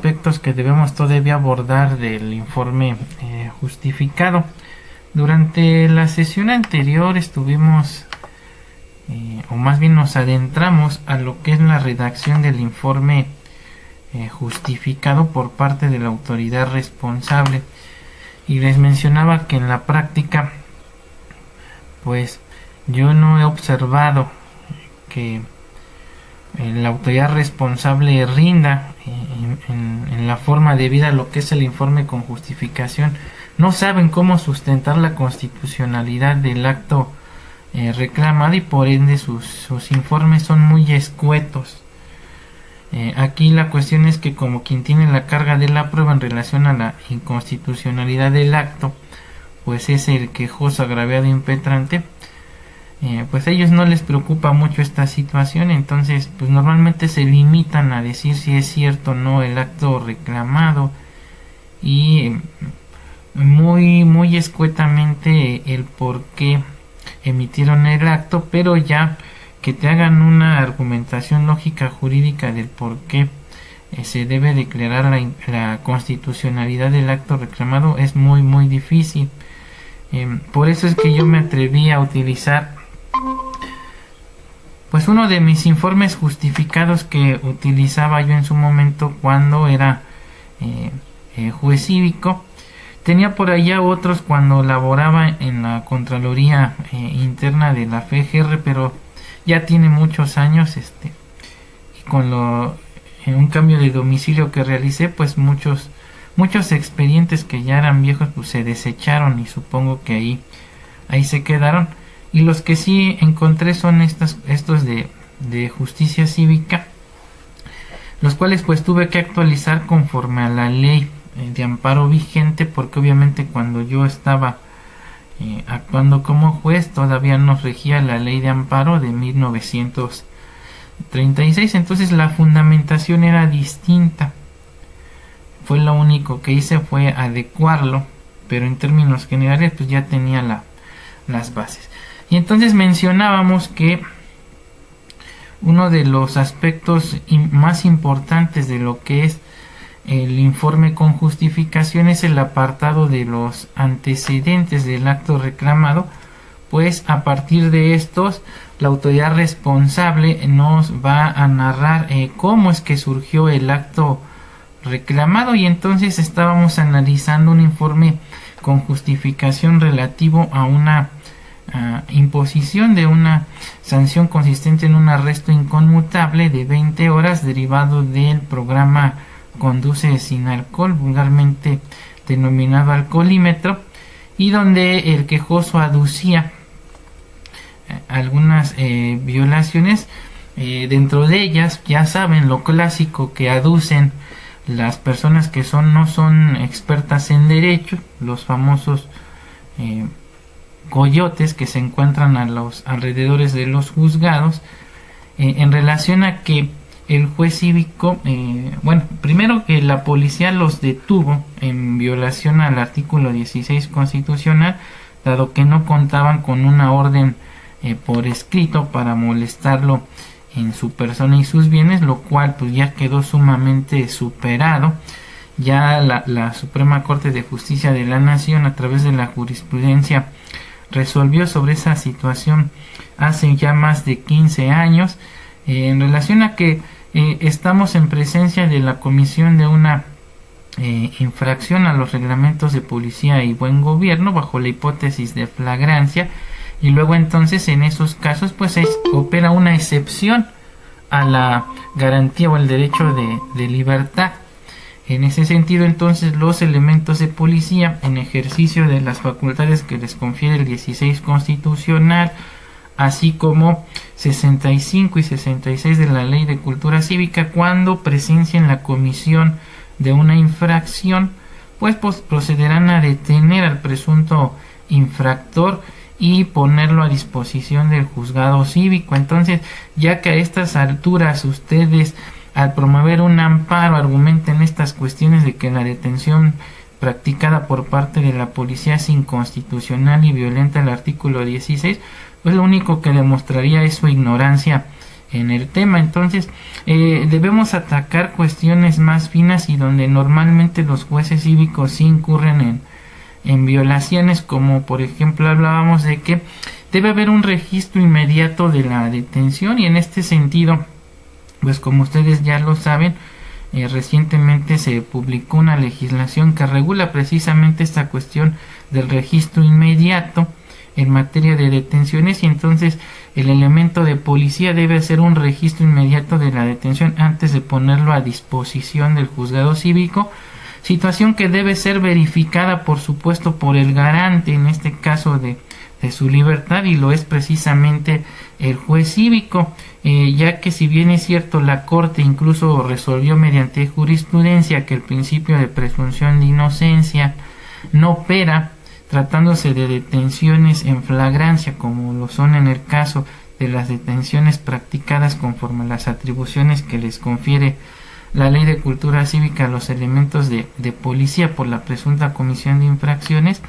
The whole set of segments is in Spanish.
aspectos que debemos todavía abordar del informe justificado. Durante la sesión anterior estuvimos, o más bien nos adentramos a lo que es la redacción del informe justificado por parte de la autoridad responsable, y les mencionaba que en la práctica pues yo no he observado que la autoridad responsable rinda en la forma debida lo que es el informe con justificación. No saben cómo sustentar la constitucionalidad del acto reclamado, y por ende sus informes son muy escuetos. Aquí la cuestión es que, como quien tiene la carga de la prueba en relación a la inconstitucionalidad del acto, pues es el quejoso, agraviado, impetrante, pues a ellos no les preocupa mucho esta situación. Entonces pues normalmente se limitan a decir si es cierto o no el acto reclamado, y muy escuetamente el por qué emitieron el acto, pero ya que te hagan una argumentación lógica jurídica del por qué se debe declarar la constitucionalidad del acto reclamado es muy difícil. Por eso es que yo me atreví a utilizar pues uno de mis informes justificados que utilizaba yo en su momento cuando era juez cívico. Tenía por allá otros cuando laboraba en la Contraloría Interna de la FGR, pero ya tiene muchos años, y con un cambio de domicilio que realicé, pues muchos expedientes que ya eran viejos pues se desecharon, y supongo que ahí se quedaron. Y los que sí encontré son estos de justicia cívica, los cuales pues tuve que actualizar conforme a la ley de amparo vigente, porque obviamente cuando yo estaba actuando como juez todavía nos regía la ley de amparo de 1936, entonces la fundamentación era distinta. Fue lo único que hice, fue adecuarlo, pero en términos generales pues ya tenía las bases. Y entonces mencionábamos que uno de los aspectos más importantes de lo que es el informe con justificación es el apartado de los antecedentes del acto reclamado, pues a partir de estos la autoridad responsable nos va a narrar cómo es que surgió el acto reclamado. Y entonces estábamos analizando un informe con justificación relativo a una imposición de una sanción consistente en un arresto inconmutable de 20 horas derivado del programa Conduce sin alcohol, vulgarmente denominado alcoholímetro, y donde el quejoso aducía algunas violaciones. Dentro de ellas, ya saben lo clásico que aducen las personas que no son expertas en derecho, los famosos coyotes que se encuentran a los alrededores de los juzgados, en relación a que el juez cívico, primero que la policía los detuvo en violación al artículo 16 constitucional, dado que no contaban con una orden por escrito para molestarlo en su persona y sus bienes, lo cual pues ya quedó sumamente superado. Ya la Suprema Corte de Justicia de la Nación, a través de la jurisprudencia, resolvió sobre esa situación hace ya más de 15 años, en relación a que estamos en presencia de la comisión de una infracción a los reglamentos de policía y buen gobierno bajo la hipótesis de flagrancia, y luego entonces en esos casos pues opera una excepción a la garantía o el derecho de libertad. En ese sentido, entonces, los elementos de policía, en ejercicio de las facultades que les confiere el 16 constitucional, así como 65 y 66 de la Ley de Cultura Cívica, cuando presencien la comisión de una infracción, pues procederán a detener al presunto infractor y ponerlo a disposición del juzgado cívico. Entonces, ya que a estas alturas ustedes, al promover un amparo, argumenten estas cuestiones de que la detención practicada por parte de la policía es inconstitucional y violenta el artículo 16, pues lo único que demostraría es su ignorancia en el tema. Entonces debemos atacar cuestiones más finas y donde normalmente los jueces cívicos sí incurren en violaciones, como por ejemplo hablábamos de que debe haber un registro inmediato de la detención, y en este sentido, pues como ustedes ya lo saben, recientemente se publicó una legislación que regula precisamente esta cuestión del registro inmediato en materia de detenciones, y entonces el elemento de policía debe hacer un registro inmediato de la detención antes de ponerlo a disposición del juzgado cívico, situación que debe ser verificada por supuesto por el garante, en este caso de su libertad, y lo es precisamente el juez cívico, ya que si bien es cierto la Corte incluso resolvió mediante jurisprudencia que el principio de presunción de inocencia no opera tratándose de detenciones en flagrancia, como lo son en el caso de las detenciones practicadas conforme a las atribuciones que les confiere la Ley de Cultura Cívica a los elementos de policía por la presunta comisión de infracciones.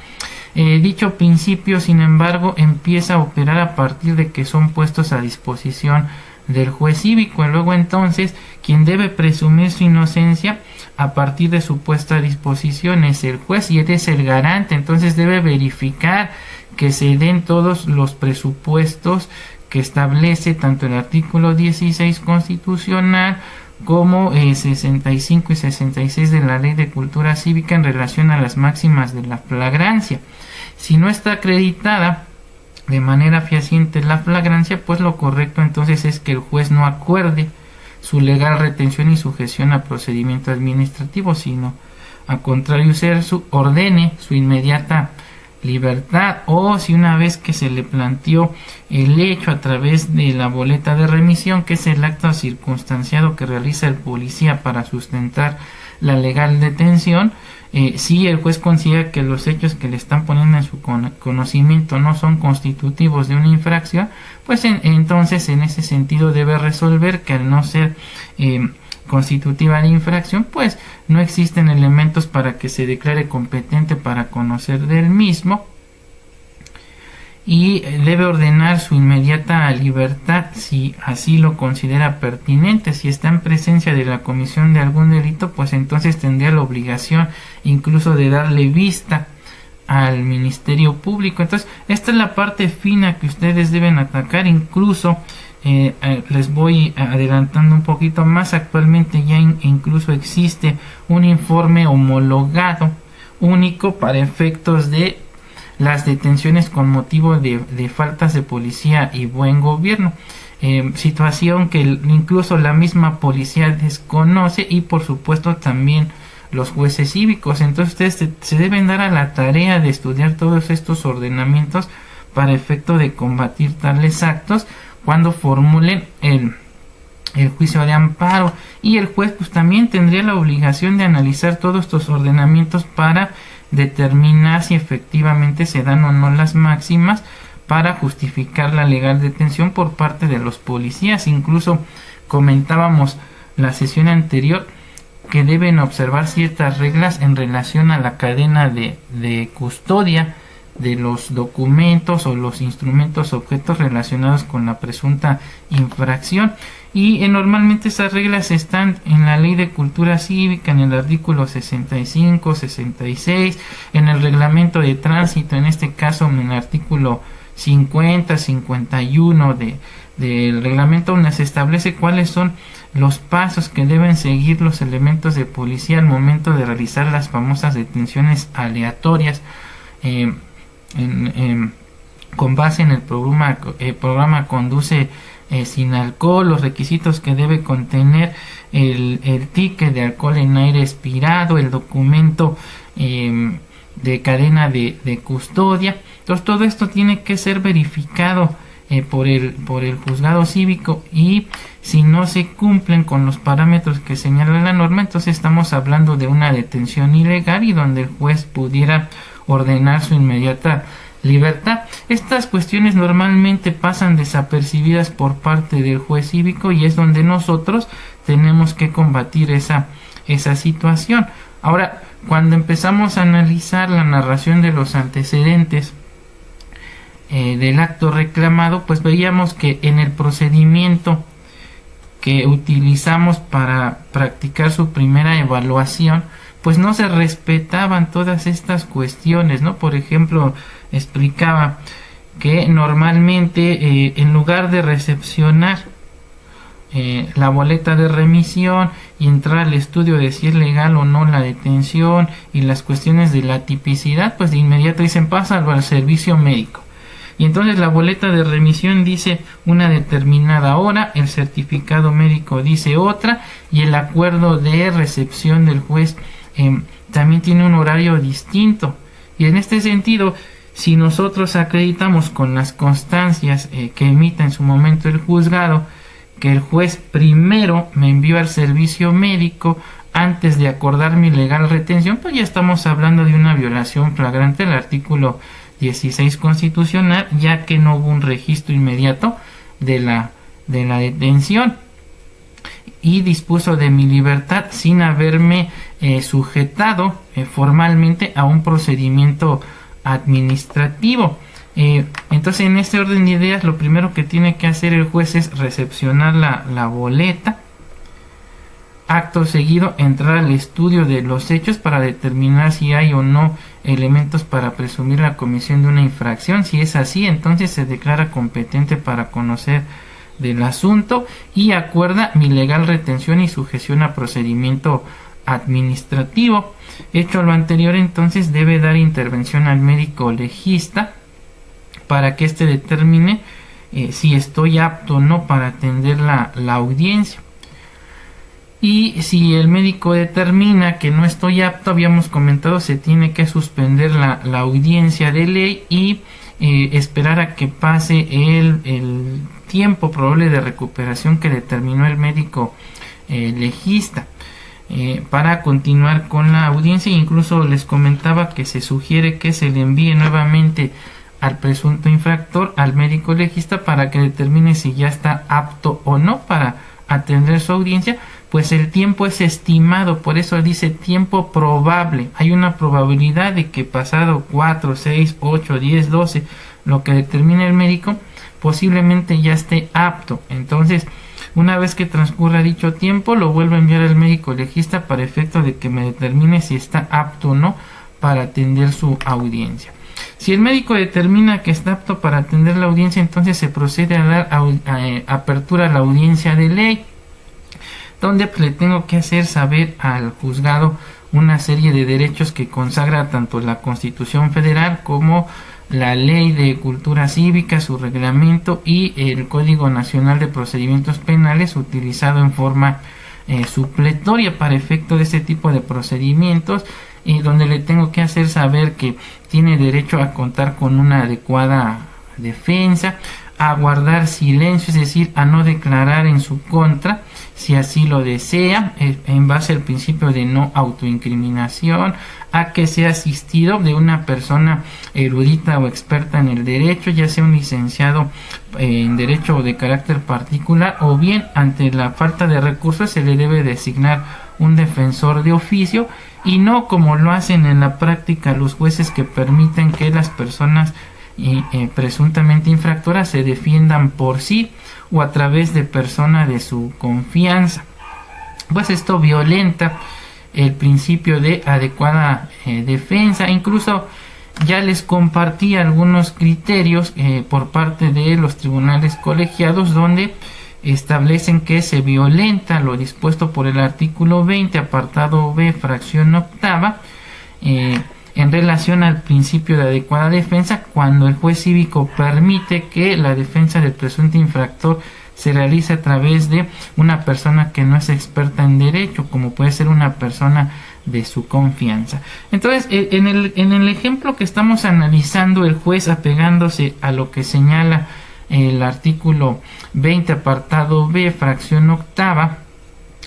Dicho principio, sin embargo, empieza a operar a partir de que son puestos a disposición del juez cívico, y luego entonces quien debe presumir su inocencia a partir de su puesta a disposición es el juez, y él es el garante. Entonces debe verificar que se den todos los presupuestos que establece tanto el artículo 16 constitucional como 65 y 66 de la Ley de Cultura Cívica en relación a las máximas de la flagrancia. Si no está acreditada de manera fehaciente la flagrancia, pues lo correcto entonces es que el juez no acuerde su legal retención y sujeción a procedimiento administrativo, sino a contrario ordene su inmediata libertad, o si una vez que se le planteó el hecho a través de la boleta de remisión, que es el acto circunstanciado que realiza el policía para sustentar la legal detención, si el juez considera que los hechos que le están poniendo en su conocimiento no son constitutivos de una infracción, pues entonces en ese sentido debe resolver que al no ser constitutiva de infracción, pues no existen elementos para que se declare competente para conocer del mismo, y debe ordenar su inmediata libertad si así lo considera pertinente. Si está en presencia de la comisión de algún delito, pues entonces tendría la obligación incluso de darle vista al Ministerio Público. Entonces esta es la parte fina que ustedes deben atacar. Incluso les voy adelantando un poquito más, actualmente ya incluso existe un informe homologado único para efectos de las detenciones con motivo de faltas de policía y buen gobierno, situación que incluso la misma policía desconoce, y por supuesto también los jueces cívicos. Entonces ustedes se deben dar a la tarea de estudiar todos estos ordenamientos para efecto de combatir tales actos cuando formulen el juicio de amparo, y el juez pues también tendría la obligación de analizar todos estos ordenamientos para determinar si efectivamente se dan o no las máximas para justificar la legal detención por parte de los policías. Incluso comentábamos la sesión anterior que deben observar ciertas reglas en relación a la cadena de custodia de los documentos o los instrumentos objetos relacionados con la presunta infracción, y normalmente esas reglas están en la Ley de Cultura Cívica, en el artículo 65, 66, en el reglamento de tránsito, en este caso en el artículo 50, 51 del reglamento, donde se establece cuáles son los pasos que deben seguir los elementos de policía al momento de realizar las famosas detenciones aleatorias, con base en el programa Conduce sin alcohol, los requisitos que debe contener el ticket de alcohol en aire expirado, el documento de cadena de custodia. Entonces todo esto tiene que ser verificado por el juzgado cívico, y si no se cumplen con los parámetros que señala la norma, entonces estamos hablando de una detención ilegal y donde el juez pudiera ordenar su inmediata libertad. Estas cuestiones normalmente pasan desapercibidas por parte del juez cívico, y es donde nosotros tenemos que combatir esa situación. Ahora, cuando empezamos a analizar la narración de los antecedentes del acto reclamado, pues veíamos que en el procedimiento que utilizamos para practicar su primera evaluación, pues no se respetaban todas estas cuestiones, ¿no? Por ejemplo, explicaba que normalmente en lugar de recepcionar la boleta de remisión y entrar al estudio de si es legal o no la detención y las cuestiones de la tipicidad, pues de inmediato dicen pásalo al servicio médico. Y entonces la boleta de remisión dice una determinada hora, el certificado médico dice otra y el acuerdo de recepción del juez también tiene un horario distinto. Y en este sentido, si nosotros acreditamos con las constancias que emita en su momento el juzgado, que el juez primero me envió al servicio médico antes de acordar mi legal retención, pues ya estamos hablando de una violación flagrante del artículo 16 constitucional, ya que no hubo un registro inmediato de la detención y dispuso de mi libertad sin haberme sujetado formalmente a un procedimiento administrativo. Entonces, en este orden de ideas, lo primero que tiene que hacer el juez es recepcionar la boleta, acto seguido entrar al estudio de los hechos para determinar si hay o no elementos para presumir la comisión de una infracción. Si es así, entonces se declara competente para conocer del asunto y acuerda mi legal retención y sujeción a procedimiento administrativo. Hecho lo anterior, entonces debe dar intervención al médico legista para que éste determine si estoy apto o no para atender la audiencia. Y si el médico determina que no estoy apto, habíamos comentado, se tiene que suspender la audiencia de ley y esperar a que pase el tiempo probable de recuperación que determinó el médico legista para continuar con la audiencia. Incluso les comentaba que se sugiere que se le envíe nuevamente al presunto infractor al médico legista para que determine si ya está apto o no para atender su audiencia. Pues el tiempo es estimado, por eso dice tiempo probable. Hay una probabilidad de que pasado 4, 6, 8, 10, 12, lo que determine el médico, posiblemente ya esté apto. Entonces, una vez que transcurra dicho tiempo, lo vuelvo a enviar al médico legista para efecto de que me determine si está apto o no para atender su audiencia. Si el médico determina que está apto para atender la audiencia, entonces se procede a dar apertura a la audiencia de ley, donde le tengo que hacer saber al juzgado una serie de derechos que consagra tanto la Constitución Federal como la Ley de Cultura Cívica, su reglamento y el Código Nacional de Procedimientos Penales, utilizado en forma supletoria para efecto de este tipo de procedimientos, y donde le tengo que hacer saber que tiene derecho a contar con una adecuada defensa, a guardar silencio, es decir, a no declarar en su contra si así lo desea, en base al principio de no autoincriminación, a que sea asistido de una persona erudita o experta en el derecho, ya sea un licenciado en derecho o de carácter particular, o bien ante la falta de recursos se le debe designar un defensor de oficio, y no como lo hacen en la práctica los jueces, que permiten que las personas presuntamente infractoras se defiendan por sí o a través de persona de su confianza. Pues esto violenta el principio de adecuada defensa. Incluso ya les compartí algunos criterios por parte de los tribunales colegiados, donde establecen que se violenta lo dispuesto por el artículo 20, apartado B, fracción octava, en relación al principio de adecuada defensa, cuando el juez cívico permite que la defensa del presunto infractor se realice a través de una persona que no es experta en derecho, como puede ser una persona de su confianza. Entonces, en el ejemplo que estamos analizando, el juez, apegándose a lo que señala el artículo 20, apartado B, fracción octava,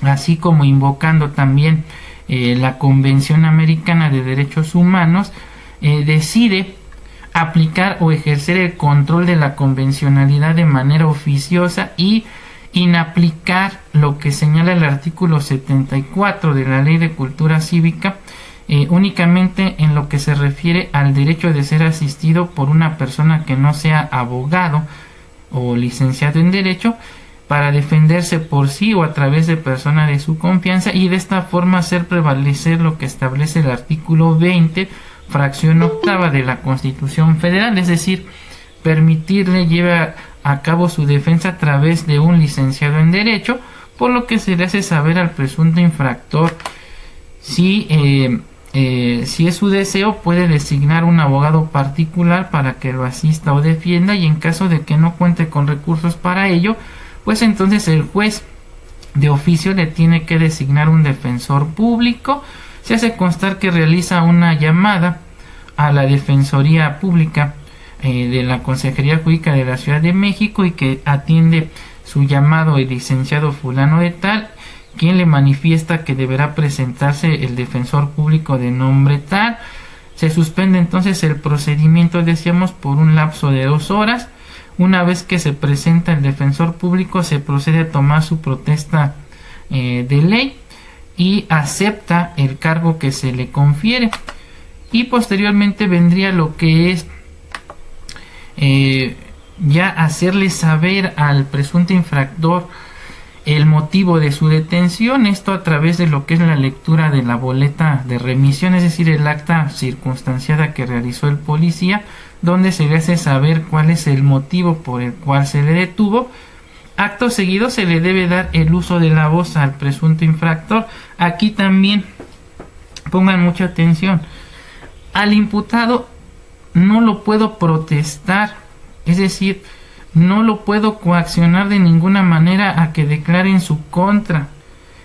así como invocando también la Convención Americana de Derechos Humanos, decide aplicar o ejercer el control de la convencionalidad de manera oficiosa y inaplicar lo que señala el artículo 74 de la Ley de Cultura Cívica, únicamente en lo que se refiere al derecho de ser asistido por una persona que no sea abogado o licenciado en Derecho, para defenderse por sí o a través de personas de su confianza, y de esta forma hacer prevalecer lo que establece el artículo 20, fracción octava de la Constitución Federal, es decir, permitirle llevar a cabo su defensa a través de un licenciado en Derecho, por lo que se le hace saber al presunto infractor si es su deseo, puede designar un abogado particular para que lo asista o defienda, y en caso de que no cuente con recursos para ello, pues entonces el juez de oficio le tiene que designar un defensor público. Se hace constar que realiza una llamada a la Defensoría Pública de la Consejería Jurídica de la Ciudad de México, y que atiende su llamado el licenciado fulano de tal, quien le manifiesta que deberá presentarse el defensor público de nombre tal. Se suspende entonces el procedimiento, decíamos, por un lapso de 2 horas. Una vez que se presenta el defensor público, se procede a tomar su protesta de ley y acepta el cargo que se le confiere, y posteriormente vendría lo que es ya hacerle saber al presunto infractor el motivo de su detención, esto a través de lo que es la lectura de la boleta de remisión, es decir, el acta circunstanciada que realizó el policía, donde se le hace saber cuál es el motivo por el cual se le detuvo. Acto seguido se le debe dar el uso de la voz al presunto infractor. Aquí también pongan mucha atención, al imputado no lo puedo protestar, es decir, no lo puedo coaccionar de ninguna manera a que declare en su contra.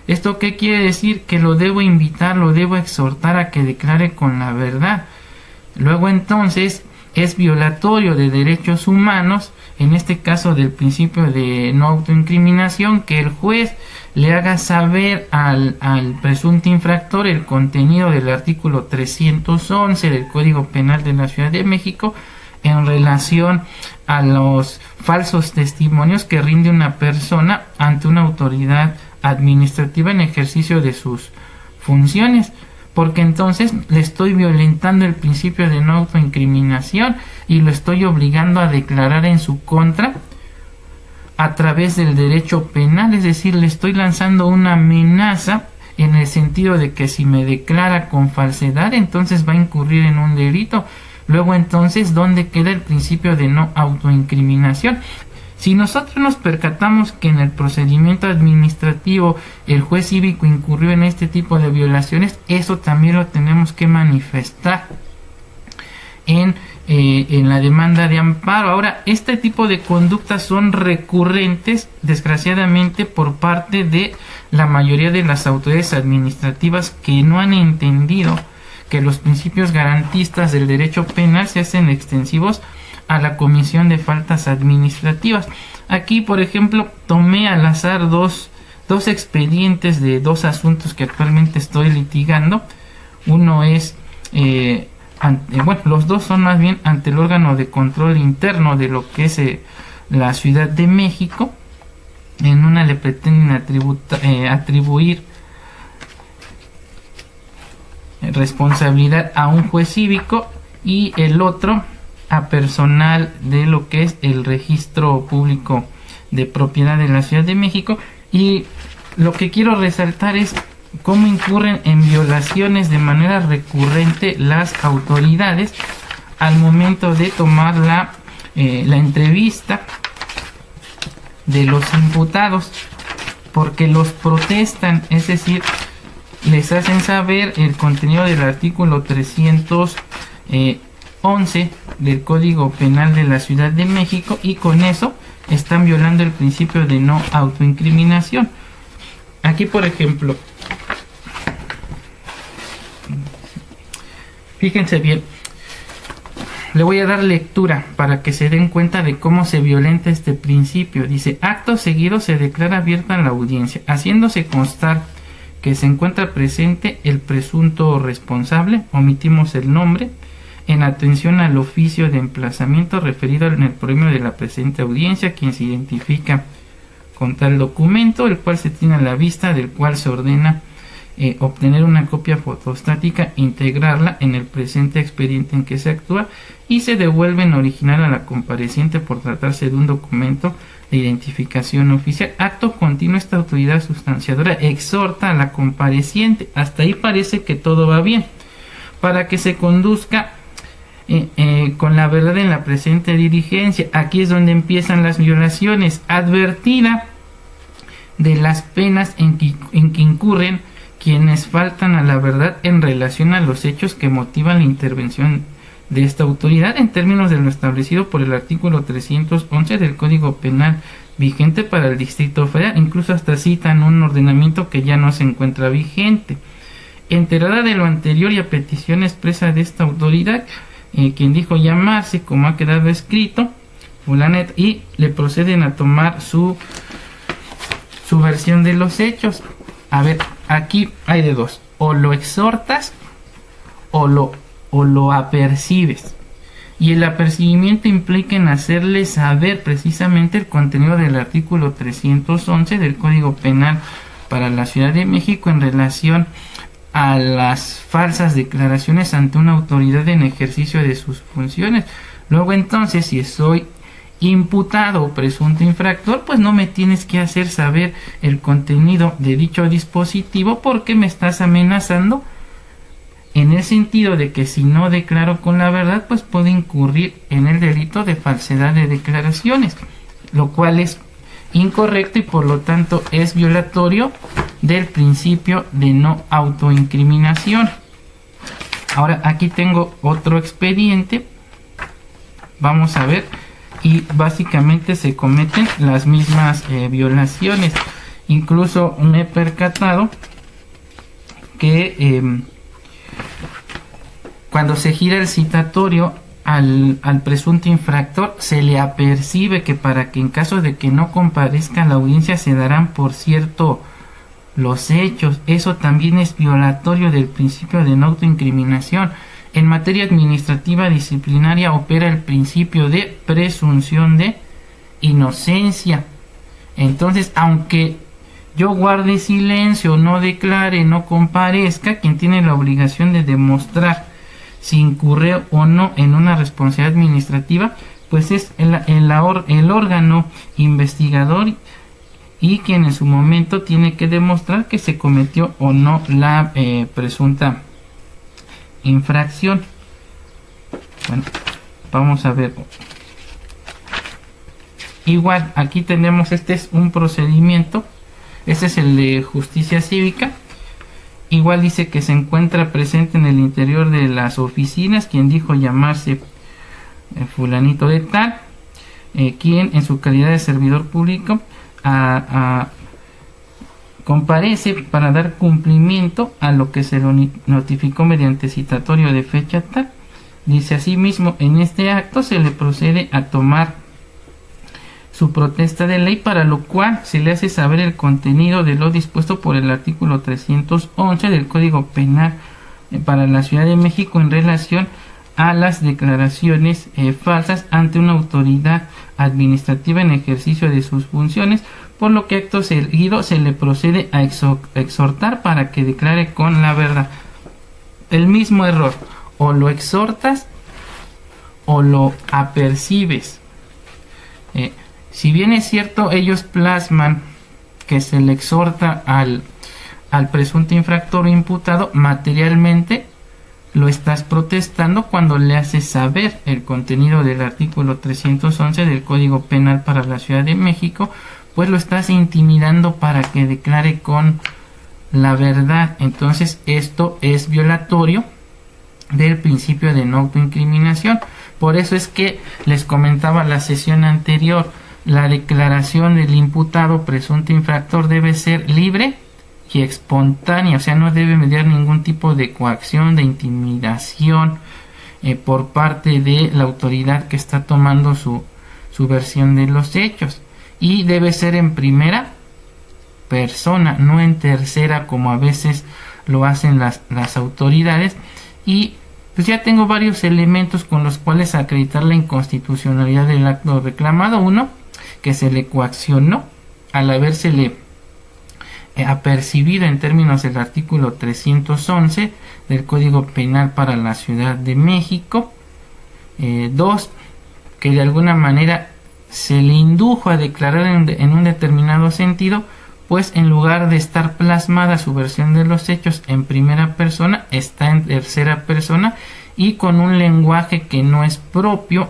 ¿Esto qué quiere decir? Que lo debo invitar, lo debo exhortar a que declare con la verdad. Luego entonces es violatorio de derechos humanos, en este caso del principio de no autoincriminación, que el juez le haga saber al presunto infractor el contenido del artículo 311 del Código Penal de la Ciudad de México en relación a los falsos testimonios que rinde una persona ante una autoridad administrativa en ejercicio de sus funciones, porque entonces le estoy violentando el principio de no autoincriminación y lo estoy obligando a declarar en su contra a través del derecho penal, es decir, le estoy lanzando una amenaza en el sentido de que si me declara con falsedad, entonces va a incurrir en un delito. Luego entonces, ¿dónde queda el principio de no autoincriminación? Si nosotros nos percatamos que en el procedimiento administrativo el juez cívico incurrió en este tipo de violaciones, eso también lo tenemos que manifestar en la demanda de amparo. Ahora, este tipo de conductas son recurrentes, desgraciadamente, por parte de la mayoría de las autoridades administrativas que no han entendido que los principios garantistas del derecho penal se hacen extensivos a la comisión de faltas administrativas. Aquí, por ejemplo, tomé al azar dos expedientes de 2 asuntos que actualmente estoy litigando. Uno es, los dos son más bien ante el órgano de control interno de lo que es la Ciudad de México. En una le pretenden atribuir responsabilidad a un juez cívico, y el otro a personal de lo que es el registro público de propiedad de la Ciudad de México. Y lo que quiero resaltar es cómo incurren en violaciones de manera recurrente las autoridades al momento de tomar la entrevista de los imputados, porque los protestan, es decir, les hacen saber el contenido del artículo 311 del Código Penal de la Ciudad de México, y con eso están violando el principio de no autoincriminación. Aquí, por ejemplo, fíjense bien, le voy a dar lectura para que se den cuenta de cómo se violenta este principio. Dice: acto seguido se declara abierta la audiencia, haciéndose constar que se encuentra presente el presunto responsable, omitimos el nombre, en atención al oficio de emplazamiento referido en el premio de la presente audiencia, quien se identifica con tal documento, el cual se tiene a la vista, del cual se ordena obtener una copia fotostática, integrarla en el presente expediente en que se actúa y se devuelve en original a la compareciente por tratarse de un documento de identificación oficial. Acto continuo, esta autoridad sustanciadora exhorta a la compareciente, hasta ahí parece que todo va bien, para que se conduzca con la verdad en la presente diligencia. Aquí es donde empiezan las violaciones. Advertida de las penas en que incurren quienes faltan a la verdad en relación a los hechos que motivan la intervención de esta autoridad en términos de lo establecido por el artículo 311 del Código Penal vigente para el Distrito Federal. Incluso hasta citan un ordenamiento que ya no se encuentra vigente. Enterada de lo anterior y a petición expresa de esta autoridad, quien dijo llamarse, como ha quedado escrito, fulanet, y le proceden a tomar su versión de los hechos. A ver, aquí hay de dos: o lo exhortas o lo apercibes, y el apercibimiento implica en hacerle saber precisamente el contenido del artículo 311 del Código Penal para la Ciudad de México en relación a las falsas declaraciones ante una autoridad en ejercicio de sus funciones. Luego entonces, si soy imputado o presunto infractor, pues no me tienes que hacer saber el contenido de dicho dispositivo, porque me estás amenazando en el sentido de que si no declaro con la verdad, pues puedo incurrir en el delito de falsedad de declaraciones, lo cual es incorrecto y por lo tanto es violatorio del principio de no autoincriminación. Ahora aquí tengo otro expediente, vamos a ver, y básicamente se cometen las mismas violaciones. Incluso me he percatado que cuando se gira el citatorio al presunto infractor, se le apercibe que para que en caso de que no comparezca a la audiencia se darán por cierto los hechos. Eso también es violatorio del principio de no autoincriminación. En materia administrativa disciplinaria opera el principio de presunción de inocencia. Entonces, aunque yo guarde silencio, no declare, no comparezca, quien tiene la obligación de demostrar si incurre o no en una responsabilidad administrativa, pues es el órgano investigador y quien en su momento tiene que demostrar que se cometió o no la presunta infracción. Bueno, vamos a ver. Igual, aquí tenemos, este es un procedimiento, este es el de justicia cívica. Igual dice que se encuentra presente en el interior de las oficinas quien dijo llamarse fulanito de tal, quien en su calidad de servidor público comparece para dar cumplimiento a lo que se notificó mediante citatorio de fecha tal. Dice asimismo, en este acto se le procede a tomar su protesta de ley, para lo cual se le hace saber el contenido de lo dispuesto por el artículo 311 del Código Penal para la Ciudad de México en relación a las declaraciones falsas ante una autoridad administrativa en ejercicio de sus funciones, por lo que acto seguido se le procede a exhortar para que declare con la verdad. El mismo error: o lo exhortas o lo apercibes. Si bien es cierto, ellos plasman que se le exhorta al presunto infractor o imputado, materialmente lo estás protestando cuando le haces saber el contenido del artículo 311 del Código Penal para la Ciudad de México, pues lo estás intimidando para que declare con la verdad. Entonces esto es violatorio del principio de no autoincriminación. Por eso es que les comentaba la sesión anterior, la declaración del imputado presunto infractor debe ser libre y espontánea, o sea, no debe mediar ningún tipo de coacción, de intimidación por parte de la autoridad que está tomando su versión de los hechos, y debe ser en primera persona, no en tercera como a veces lo hacen las autoridades. Y pues ya tengo varios elementos con los cuales acreditar la inconstitucionalidad del acto reclamado. Uno, que se le coaccionó al habérsele apercibido en términos del artículo 311 del Código Penal para la Ciudad de México. 2, que de alguna manera se le indujo a declarar en un determinado sentido, pues en lugar de estar plasmada su versión de los hechos en primera persona, está en tercera persona y con un lenguaje que no es propio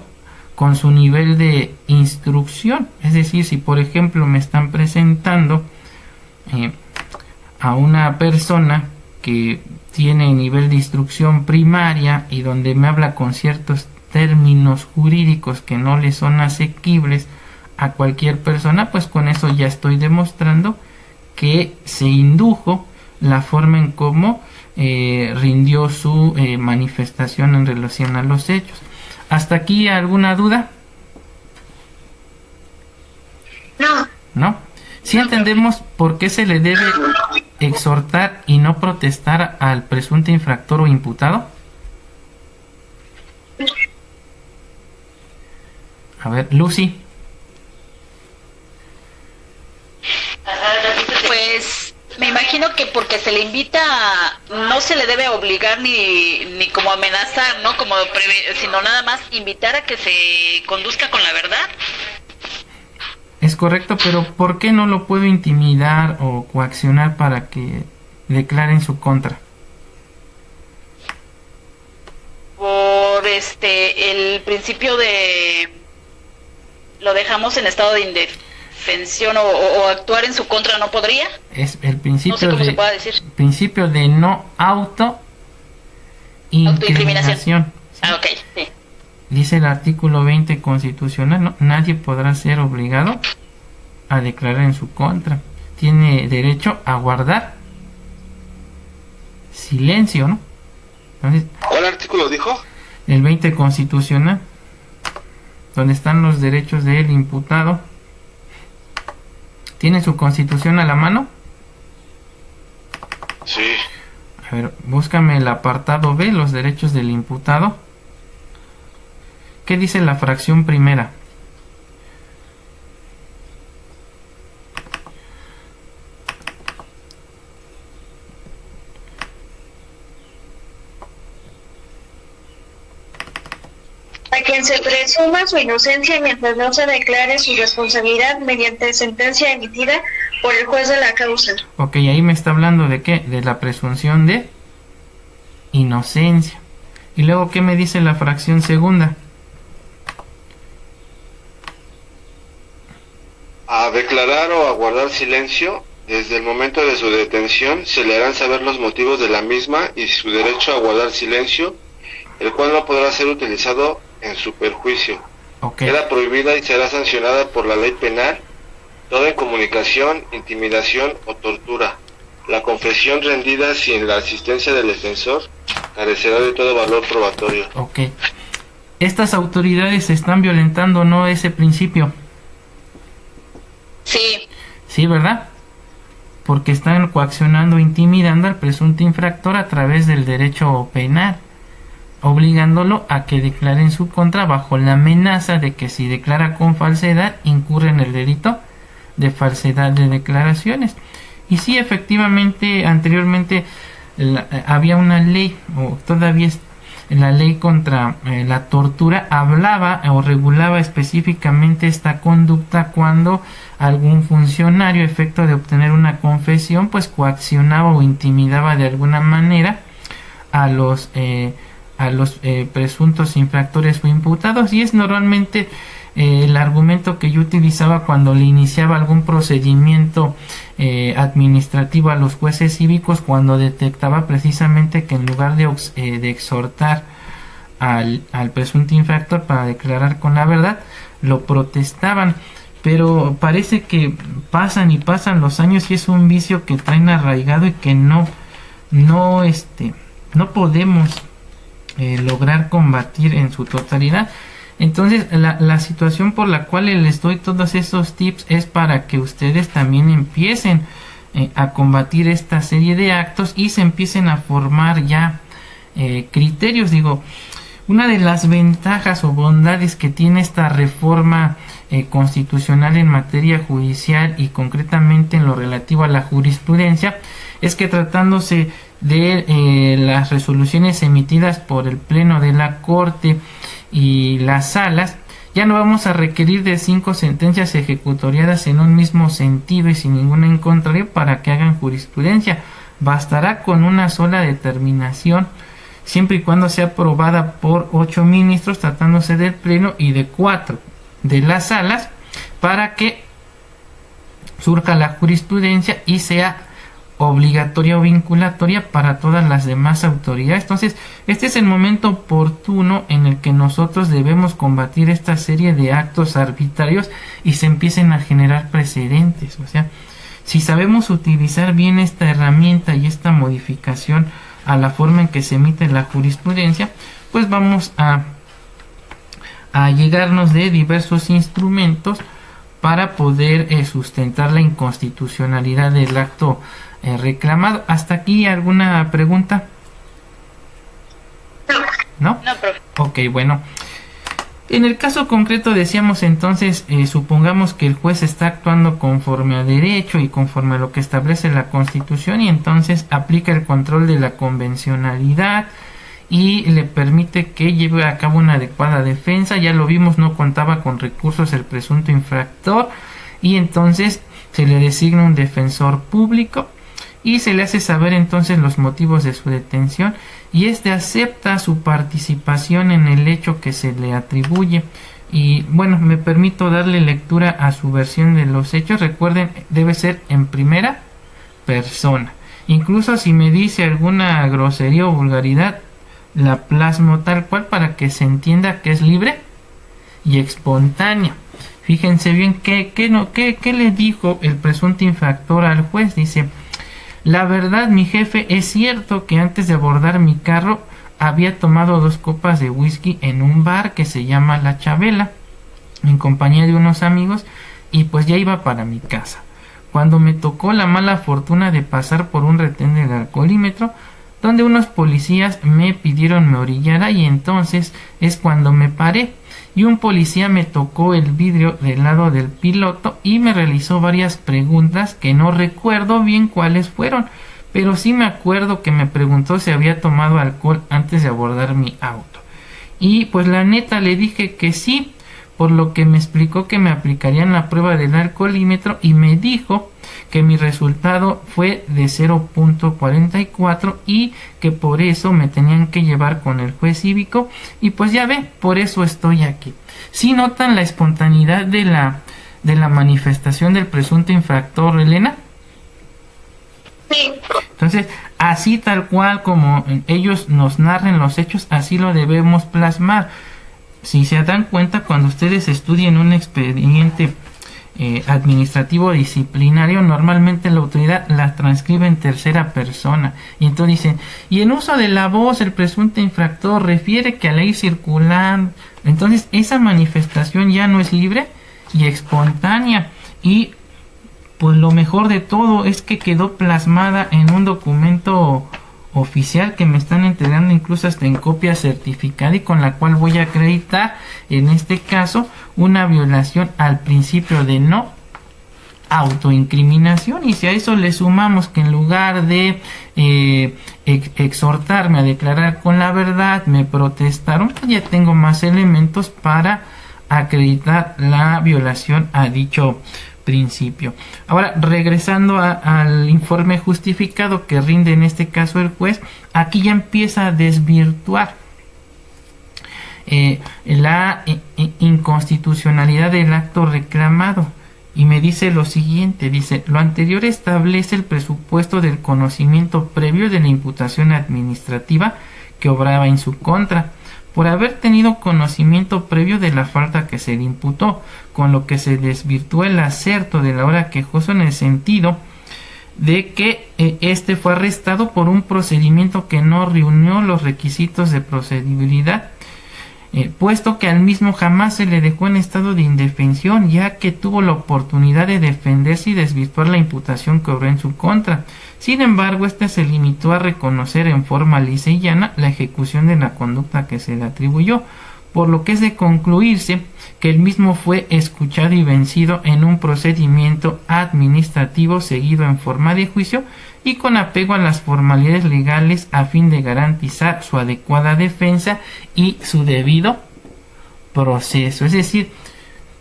con su nivel de instrucción. Es decir, si por ejemplo me están presentando a una persona que tiene nivel de instrucción primaria y donde me habla con ciertos términos jurídicos que no le son asequibles a cualquier persona, pues con eso ya estoy demostrando que se indujo la forma en cómo rindió su manifestación en relación a los hechos. ¿Hasta aquí alguna duda? No. ¿No? ¿Sí entendemos por qué se le debe exhortar y no protestar al presunto infractor o imputado? A ver, Lucy. Pues me imagino que porque se le invita, no se le debe obligar ni como amenazar, ¿no? Sino nada más invitar a que se conduzca con la verdad. Es correcto, pero ¿por qué no lo puedo intimidar o coaccionar para que declare en su contra? Por el principio de lo dejamos en estado de indefensión o actuar en su contra no podría. Es el principio, no sé cómo se pueda decir. Principio de no autoincriminación. ¿Sí? Ah, ok, sí. Dice el artículo 20 constitucional, ¿no? Nadie podrá ser obligado a declarar en su contra. Tiene derecho a guardar silencio, ¿no? Entonces, ¿cuál artículo dijo? El 20 constitucional, donde están los derechos del imputado. ¿Tiene su constitución a la mano? Sí. A ver, búscame el apartado B, los derechos del imputado. ¿Qué dice la fracción primera? A quien se presuma su inocencia mientras no se declare su responsabilidad mediante sentencia emitida por el juez de la causa. Ok, ahí me está hablando de qué? De la presunción de inocencia. Y luego, ¿qué me dice la fracción segunda? A declarar o a guardar silencio, desde el momento de su detención se le harán saber los motivos de la misma y su derecho a guardar silencio, el cual no podrá ser utilizado en su perjuicio. Okay. Queda prohibida y será sancionada por la ley penal toda incomunicación, intimidación o tortura. La confesión rendida sin la asistencia del defensor carecerá de todo valor probatorio. Ok. Estas autoridades están violentando, ¿no?, ese principio. Sí. Sí, ¿verdad? Porque están coaccionando, intimidando al presunto infractor a través del derecho penal, obligándolo a que declare en su contra bajo la amenaza de que si declara con falsedad incurre en el delito de falsedad de declaraciones. Y sí, efectivamente, anteriormente había una ley, o todavía es la ley contra la tortura, hablaba o regulaba específicamente esta conducta cuando algún funcionario, a efecto de obtener una confesión, pues coaccionaba o intimidaba de alguna manera a los presuntos infractores o imputados. Y es normalmente el argumento que yo utilizaba cuando le iniciaba algún procedimiento administrativo a los jueces cívicos, cuando detectaba precisamente que en lugar de exhortar al presunto infractor para declarar con la verdad, lo protestaban. Pero parece que pasan y pasan los años y es un vicio que traen arraigado y que no podemos lograr combatir en su totalidad. Entonces la situación por la cual les doy todos esos tips es para que ustedes también empiecen a combatir esta serie de actos y se empiecen a formar ya criterios. Digo, Una de las ventajas o bondades que tiene esta reforma constitucional en materia judicial y concretamente en lo relativo a la jurisprudencia es que tratándose de las resoluciones emitidas por el Pleno de la Corte y las salas, ya no vamos a requerir de 5 sentencias ejecutoriadas en un mismo sentido y sin ninguna en contrario para que hagan jurisprudencia. Bastará con una sola determinación, siempre y cuando sea aprobada por 8 ministros, tratándose del Pleno, y de 4 de las salas, para que surja la jurisprudencia y sea obligatoria o vinculatoria para todas las demás autoridades. Entonces, este es el momento oportuno en el que nosotros debemos combatir esta serie de actos arbitrarios y se empiecen a generar precedentes. O sea, si sabemos utilizar bien esta herramienta y esta modificación a la forma en que se emite la jurisprudencia, pues vamos a llegarnos de diversos instrumentos para poder sustentar la inconstitucionalidad del acto reclamado. ¿Hasta aquí alguna pregunta? ¿No? No, profe. Ok, bueno. En el caso concreto decíamos entonces, supongamos que el juez está actuando conforme a derecho y conforme a lo que establece la Constitución y entonces aplica el control de la convencionalidad y le permite que lleve a cabo una adecuada defensa. Ya lo vimos, no contaba con recursos el presunto infractor y entonces se le designa un defensor público y se le hace saber entonces los motivos de su detención y este acepta su participación en el hecho que se le atribuye. Y bueno, me permito darle lectura a su versión de los hechos. Recuerden, debe ser en primera persona. Incluso si me dice alguna grosería o vulgaridad, la plasmo tal cual para que se entienda que es libre y espontánea. Fíjense bien qué le dijo el presunto infractor al juez. Dice: la verdad, mi jefe, es cierto que antes de abordar mi carro había tomado 2 copas de whisky en un bar que se llama La Chabela, en compañía de unos amigos, y pues ya iba para mi casa, cuando me tocó la mala fortuna de pasar por un retén del alcoholímetro, donde unos policías me pidieron me orillara y entonces es cuando me paré. Y un policía me tocó el vidrio del lado del piloto y me realizó varias preguntas que no recuerdo bien cuáles fueron, pero sí me acuerdo que me preguntó si había tomado alcohol antes de abordar mi auto. Y pues la neta le dije que sí, por lo que me explicó que me aplicarían la prueba del alcoholímetro y me dijo que mi resultado fue de 0.44 y que por eso me tenían que llevar con el juez cívico y pues ya ve, por eso estoy aquí. ¿Sí notan la espontaneidad de la manifestación del presunto infractor, Elena? Sí. Entonces, así tal cual como ellos nos narren los hechos, así lo debemos plasmar. Si se dan cuenta, cuando ustedes estudien un expediente administrativo disciplinario, normalmente la autoridad la transcribe en tercera persona y entonces dicen, y en uso de la voz el presunto infractor refiere que al ir circulando, entonces esa manifestación ya no es libre y espontánea y pues lo mejor de todo es que quedó plasmada en un documento oficial que me están entregando incluso hasta en copia certificada y con la cual voy a acreditar en este caso una violación al principio de no autoincriminación. Y si a eso le sumamos que en lugar de exhortarme a declarar con la verdad me protestaron, pues ya tengo más elementos para acreditar la violación a dicho principio. Ahora, regresando al informe justificado que rinde en este caso el juez, aquí ya empieza a desvirtuar la inconstitucionalidad del acto reclamado y me dice lo siguiente, dice: lo anterior establece el presupuesto del conocimiento previo de la imputación administrativa que obraba en su contra, por haber tenido conocimiento previo de la falta que se le imputó, con lo que se desvirtúa el aserto de la hora quejoso en el sentido de que este fue arrestado por un procedimiento que no reunió los requisitos de procedibilidad puesto que al mismo jamás se le dejó en estado de indefensión, ya que tuvo la oportunidad de defenderse y desvirtuar la imputación que obró en su contra. Sin embargo, este se limitó a reconocer en forma lisa y llana la ejecución de la conducta que se le atribuyó, por lo que es de concluirse que el mismo fue escuchado y vencido en un procedimiento administrativo seguido en forma de juicio y con apego a las formalidades legales a fin de garantizar su adecuada defensa y su debido proceso. Es decir,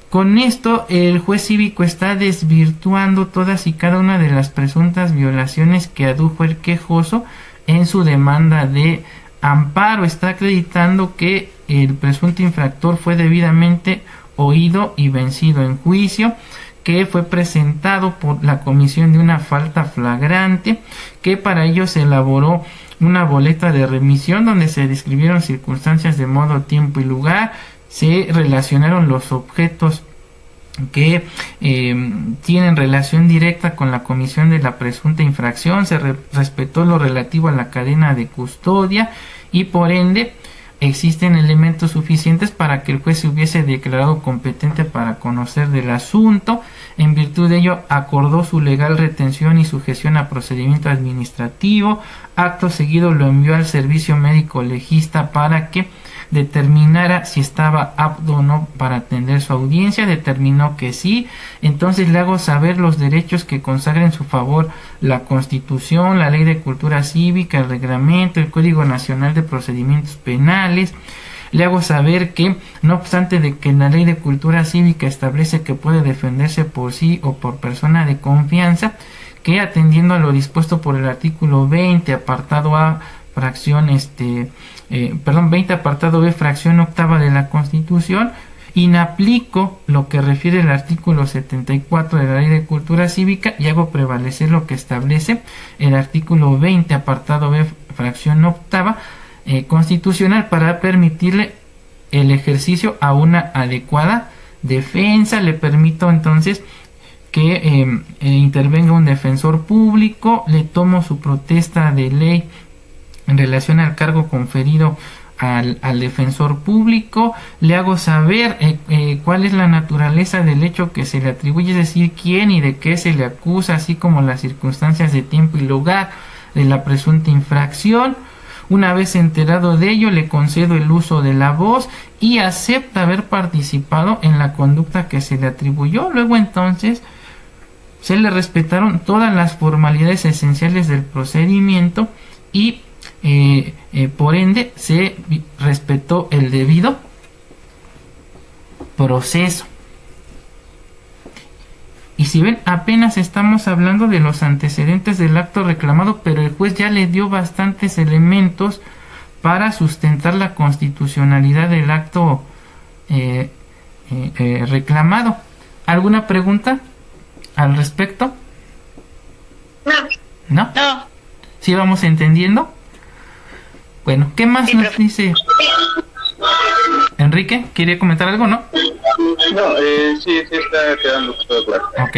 con esto el juez cívico está desvirtuando todas y cada una de las presuntas violaciones que adujo el quejoso en su demanda de amparo. Está acreditando que el presunto infractor fue debidamente oído y vencido en juicio, que fue presentado por la comisión de una falta flagrante, que para ello se elaboró una boleta de remisión donde se describieron circunstancias de modo, tiempo y lugar, se relacionaron los objetos que tienen relación directa con la comisión de la presunta infracción, se respetó lo relativo a la cadena de custodia y por ende existen elementos suficientes para que el juez se hubiese declarado competente para conocer del asunto. En virtud de ello, acordó su legal retención y sujeción a procedimiento administrativo. Acto seguido lo envió al servicio médico legista para que determinara si estaba apto o no para atender su audiencia. Determinó que sí. Entonces le hago saber los derechos que consagra en su favor la Constitución, la Ley de Cultura Cívica, el Reglamento, el Código Nacional de Procedimientos Penales. Le hago saber que, no obstante de que la Ley de Cultura Cívica establece que puede defenderse por sí o por persona de confianza, que atendiendo a lo dispuesto por el artículo 20, apartado A, fracción 20 apartado B, fracción octava de la Constitución, inaplico lo que refiere el artículo 74 de la Ley de Cultura Cívica y hago prevalecer lo que establece el artículo 20 apartado B, fracción octava constitucional, para permitirle el ejercicio a una adecuada defensa. Le permito entonces que intervenga un defensor público, le tomo su protesta de ley en relación al cargo conferido al defensor público, le hago saber cuál es la naturaleza del hecho que se le atribuye, es decir, quién y de qué se le acusa, así como las circunstancias de tiempo y lugar de la presunta infracción. Una vez enterado de ello, le concedo el uso de la voz y acepta haber participado en la conducta que se le atribuyó. Luego entonces se le respetaron todas las formalidades esenciales del procedimiento y por ende se respetó el debido proceso. Y si ven, apenas estamos hablando de los antecedentes del acto reclamado, pero el juez ya le dio bastantes elementos para sustentar la constitucionalidad del acto reclamado. ¿Alguna pregunta al respecto? ¿No? No. ¿Sí vamos entendiendo? Bueno, ¿qué más nos dice? Enrique, ¿quería comentar algo, no? No, sí está quedando todo claro. Ok.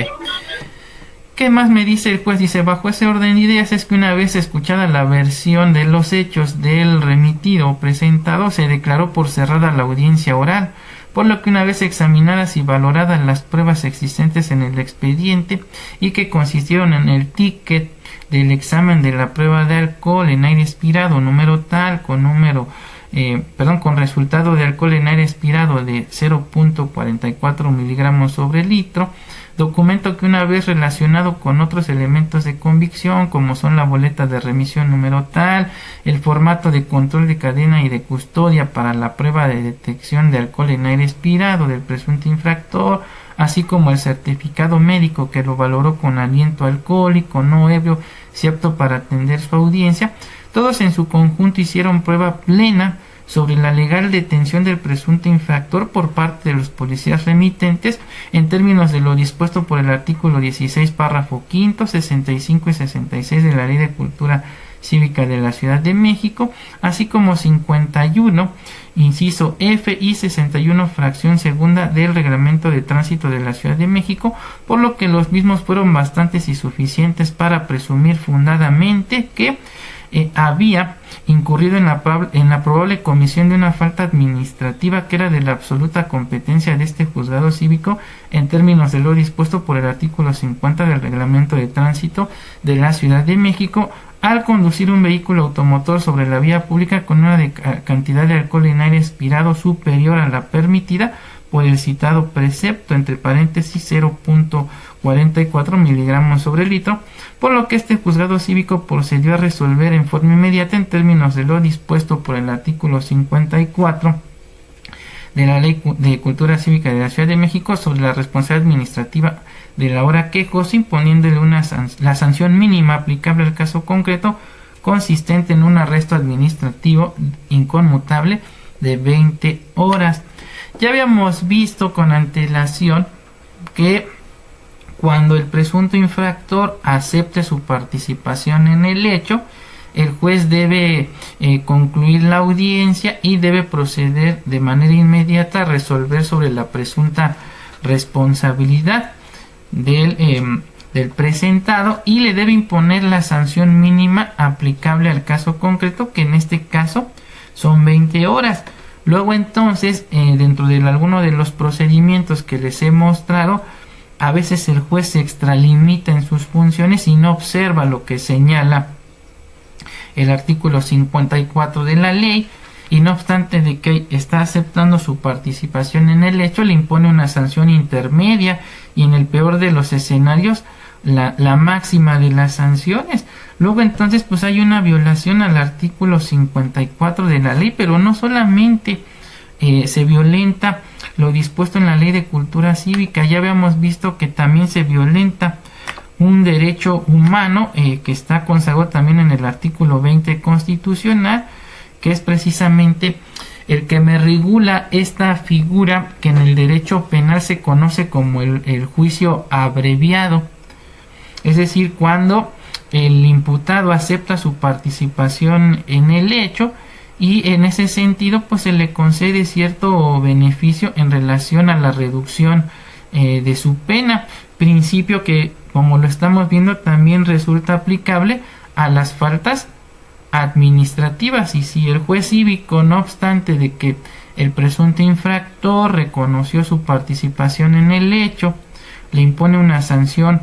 ¿Qué más me dice el juez? Dice, bajo ese orden de ideas es que una vez escuchada la versión de los hechos del remitido o presentado, se declaró por cerrada la audiencia oral, por lo que una vez examinadas y valoradas las pruebas existentes en el expediente y que consistieron en el ticket del examen de la prueba de alcohol en aire expirado número tal con resultado de alcohol en aire expirado de 0.44 miligramos sobre litro, documento que una vez relacionado con otros elementos de convicción como son la boleta de remisión número tal, el formato de control de cadena y de custodia para la prueba de detección de alcohol en aire expirado del presunto infractor, así como el certificado médico que lo valoró con aliento alcohólico, no ebrio, si apto para atender su audiencia, todos en su conjunto hicieron prueba plena sobre la legal detención del presunto infractor por parte de los policías remitentes en términos de lo dispuesto por el artículo 16, párrafo quinto, 65 y 66 de la Ley de Cultura Cívica de la Ciudad de México, así como 51, inciso F y 61, fracción segunda del Reglamento de Tránsito de la Ciudad de México, por lo que los mismos fueron bastantes y suficientes para presumir fundadamente que había incurrido en la probable comisión de una falta administrativa que era de la absoluta competencia de este juzgado cívico en términos de lo dispuesto por el artículo 50 del Reglamento de Tránsito de la Ciudad de México al conducir un vehículo automotor sobre la vía pública con una cantidad de alcohol en aire expirado superior a la permitida por el citado precepto, entre paréntesis 0.44 miligramos sobre litro, por lo que este juzgado cívico procedió a resolver en forma inmediata en términos de lo dispuesto por el artículo 54 de la Ley de Cultura Cívica de la Ciudad de México sobre la responsabilidad administrativa de la hora quejosa, imponiéndole la sanción mínima aplicable al caso concreto, consistente en un arresto administrativo inconmutable de 20 horas. Ya habíamos visto con antelación que cuando el presunto infractor acepte su participación en el hecho, el juez debe concluir la audiencia y debe proceder de manera inmediata a resolver sobre la presunta responsabilidad del presentado y le debe imponer la sanción mínima aplicable al caso concreto, que en este caso son 20 horas. Luego entonces, dentro de alguno de los procedimientos que les he mostrado, a veces el juez se extralimita en sus funciones y no observa lo que señala el artículo 54 de la ley, y no obstante de que está aceptando su participación en el hecho, le impone una sanción intermedia y en el peor de los escenarios la máxima de las sanciones. Luego entonces pues hay una violación al artículo 54 de la ley, pero no solamente se violenta lo dispuesto en la Ley de Cultura Cívica, ya habíamos visto que también se violenta un derecho humano que está consagrado también en el artículo 20 constitucional, que es precisamente el que me regula esta figura que en el derecho penal se conoce como el juicio abreviado. Es decir, cuando el imputado acepta su participación en el hecho y en ese sentido pues se le concede cierto beneficio en relación a la reducción de su pena, principio que, como lo estamos viendo, también resulta aplicable a las faltas administrativas. Y si el juez cívico, no obstante de que el presunto infractor reconoció su participación en el hecho, le impone una sanción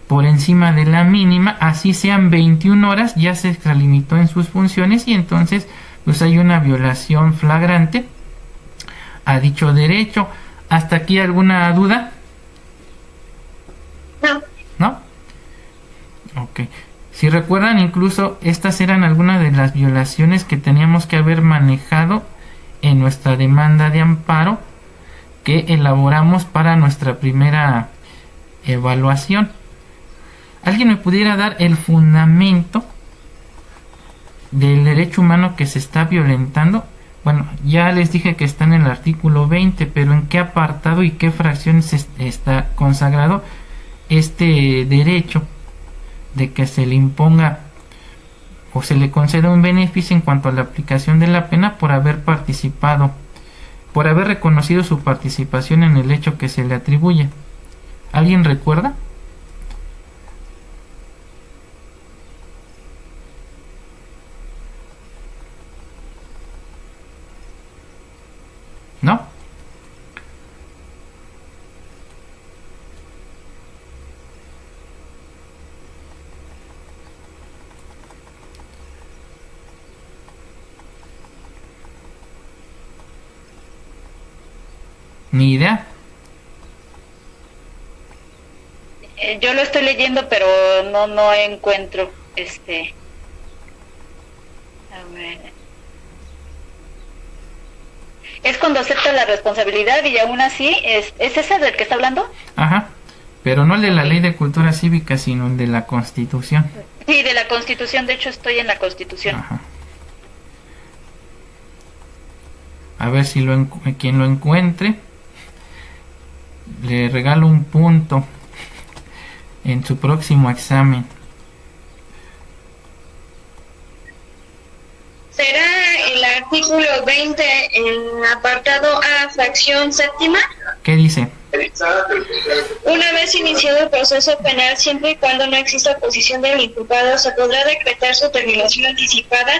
por encima de la mínima, así sean 21 horas, ya se extralimitó en sus funciones y entonces pues hay una violación flagrante a dicho derecho. ¿Hasta aquí alguna duda? No. ¿No? Ok. Si recuerdan, incluso estas eran algunas de las violaciones que teníamos que haber manejado en nuestra demanda de amparo que elaboramos para nuestra primera evaluación. ¿Alguien me pudiera dar el fundamento del derecho humano que se está violentando? Bueno, ya les dije que está en el artículo 20, pero ¿en qué apartado y qué fracciones está consagrado este derecho de que se le imponga o se le conceda un beneficio en cuanto a la aplicación de la pena por haber participado, por haber reconocido su participación en el hecho que se le atribuye? ¿Alguien recuerda? ¿No? Ni idea. Yo lo estoy leyendo, pero no encuentro a ver. Es cuando acepta la responsabilidad y aún así ¿es ese del que está hablando? Ajá, pero no el de la Ley de Cultura Cívica, sino el de la Constitución. Sí, de la Constitución, de hecho estoy en la Constitución. Ajá. A ver si quien lo encuentre, le regalo un punto en su próximo examen. ¿Será el artículo 20, el apartado A, fracción séptima? ¿Qué dice? Una vez iniciado el proceso penal, siempre y cuando no exista oposición del imputado, se podrá decretar su terminación anticipada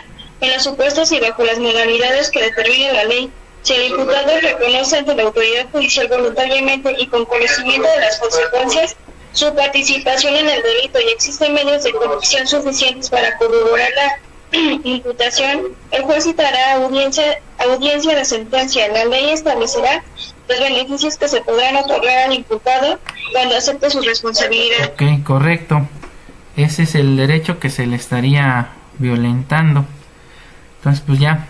en los supuestos y bajo las modalidades que determine la ley. Si el imputado reconoce ante la autoridad judicial voluntariamente y con conocimiento de las consecuencias su participación en el delito y existen medios de convicción suficientes para corroborar la imputación, el juez citará audiencia de sentencia. La ley establecerá los beneficios que se podrán otorgar al imputado cuando acepte su responsabilidad. Ok, correcto. Ese es el derecho que se le estaría violentando. Entonces, pues ya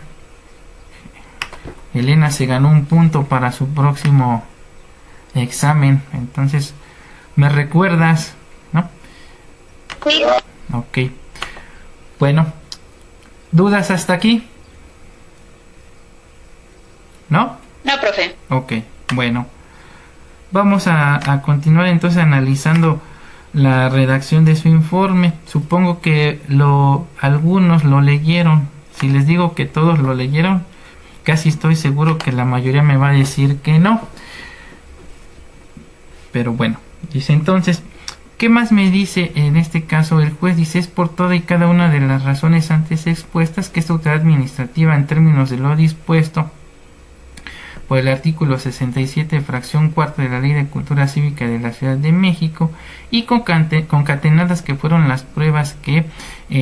Elena se ganó un punto para su próximo examen. Entonces, ¿me recuerdas? ¿No? Sí. Ok. Bueno, ¿dudas hasta aquí? ¿No? No, profe. Ok, bueno. Vamos a continuar entonces analizando la redacción de su informe. Supongo que algunos lo leyeron. Si les digo que todos lo leyeron, casi estoy seguro que la mayoría me va a decir que no. Pero bueno, dice entonces, ¿qué más me dice en este caso el juez? Dice, es por toda y cada una de las razones antes expuestas que esta autoridad administrativa, en términos de lo dispuesto por el artículo 67, fracción cuarta de la Ley de Cultura Cívica de la Ciudad de México, y concatenadas que fueron las pruebas que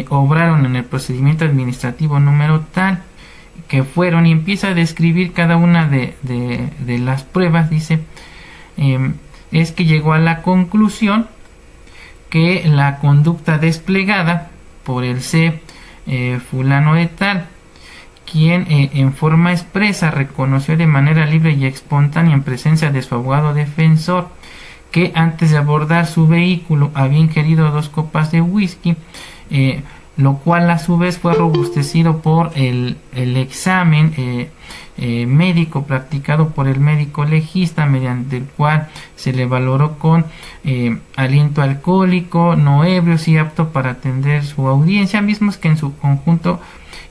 obraron en el procedimiento administrativo número tal, que fueron, y empieza a describir cada una de las pruebas. Dice, es que llegó a la conclusión que la conducta desplegada por el C fulano de tal, quien en forma expresa reconoció de manera libre y espontánea en presencia de su abogado defensor que antes de abordar su vehículo había ingerido 2 copas de whisky, lo cual a su vez fue robustecido por el examen médico practicado por el médico legista, mediante el cual se le valoró con aliento alcohólico, no ebrio y apto para atender su audiencia, mismos que en su conjunto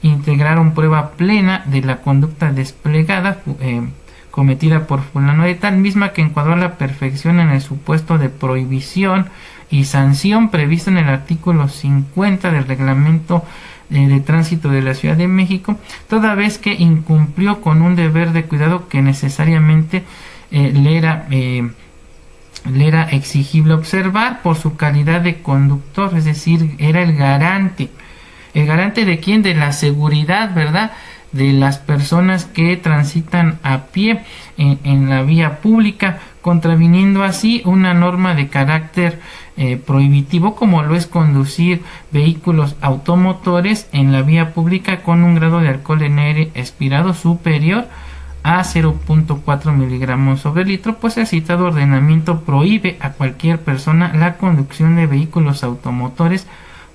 integraron prueba plena de la conducta desplegada cometida por fulano de tal, misma que encuadró a la perfección en el supuesto de prohibición y sanción previsto en el artículo 50 del reglamento de tránsito de la Ciudad de México, toda vez que incumplió con un deber de cuidado que necesariamente le era exigible observar por su calidad de conductor, es decir, era el garante. ¿El garante de quién? De la seguridad, ¿verdad? De las personas que transitan a pie en la vía pública, contraviniendo así una norma de carácter prohibitivo, como lo es conducir vehículos automotores en la vía pública con un grado de alcohol en aire expirado superior a 0.4 miligramos sobre litro, pues el citado ordenamiento prohíbe a cualquier persona la conducción de vehículos automotores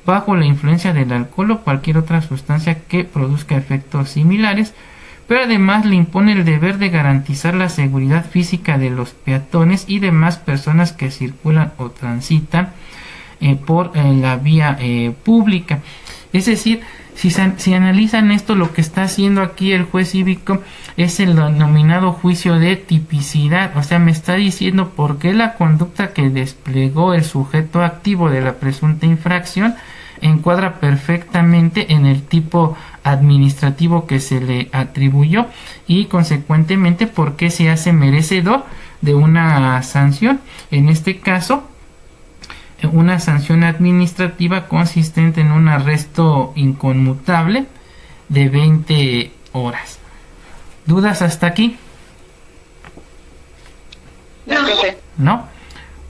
bajo la influencia del alcohol o cualquier otra sustancia que produzca efectos similares, pero además le impone el deber de garantizar la seguridad física de los peatones y demás personas que circulan o transitan por la vía pública. Es decir, si analizan esto, lo que está haciendo aquí el juez cívico es el denominado juicio de tipicidad, o sea, me está diciendo por qué la conducta que desplegó el sujeto activo de la presunta infracción encuadra perfectamente en el tipo administrativo que se le atribuyó y consecuentemente por qué se hace merecedor de una sanción, en este caso una sanción administrativa consistente en un arresto inconmutable de 20 horas. ¿Dudas hasta aquí? No, profe. ¿No?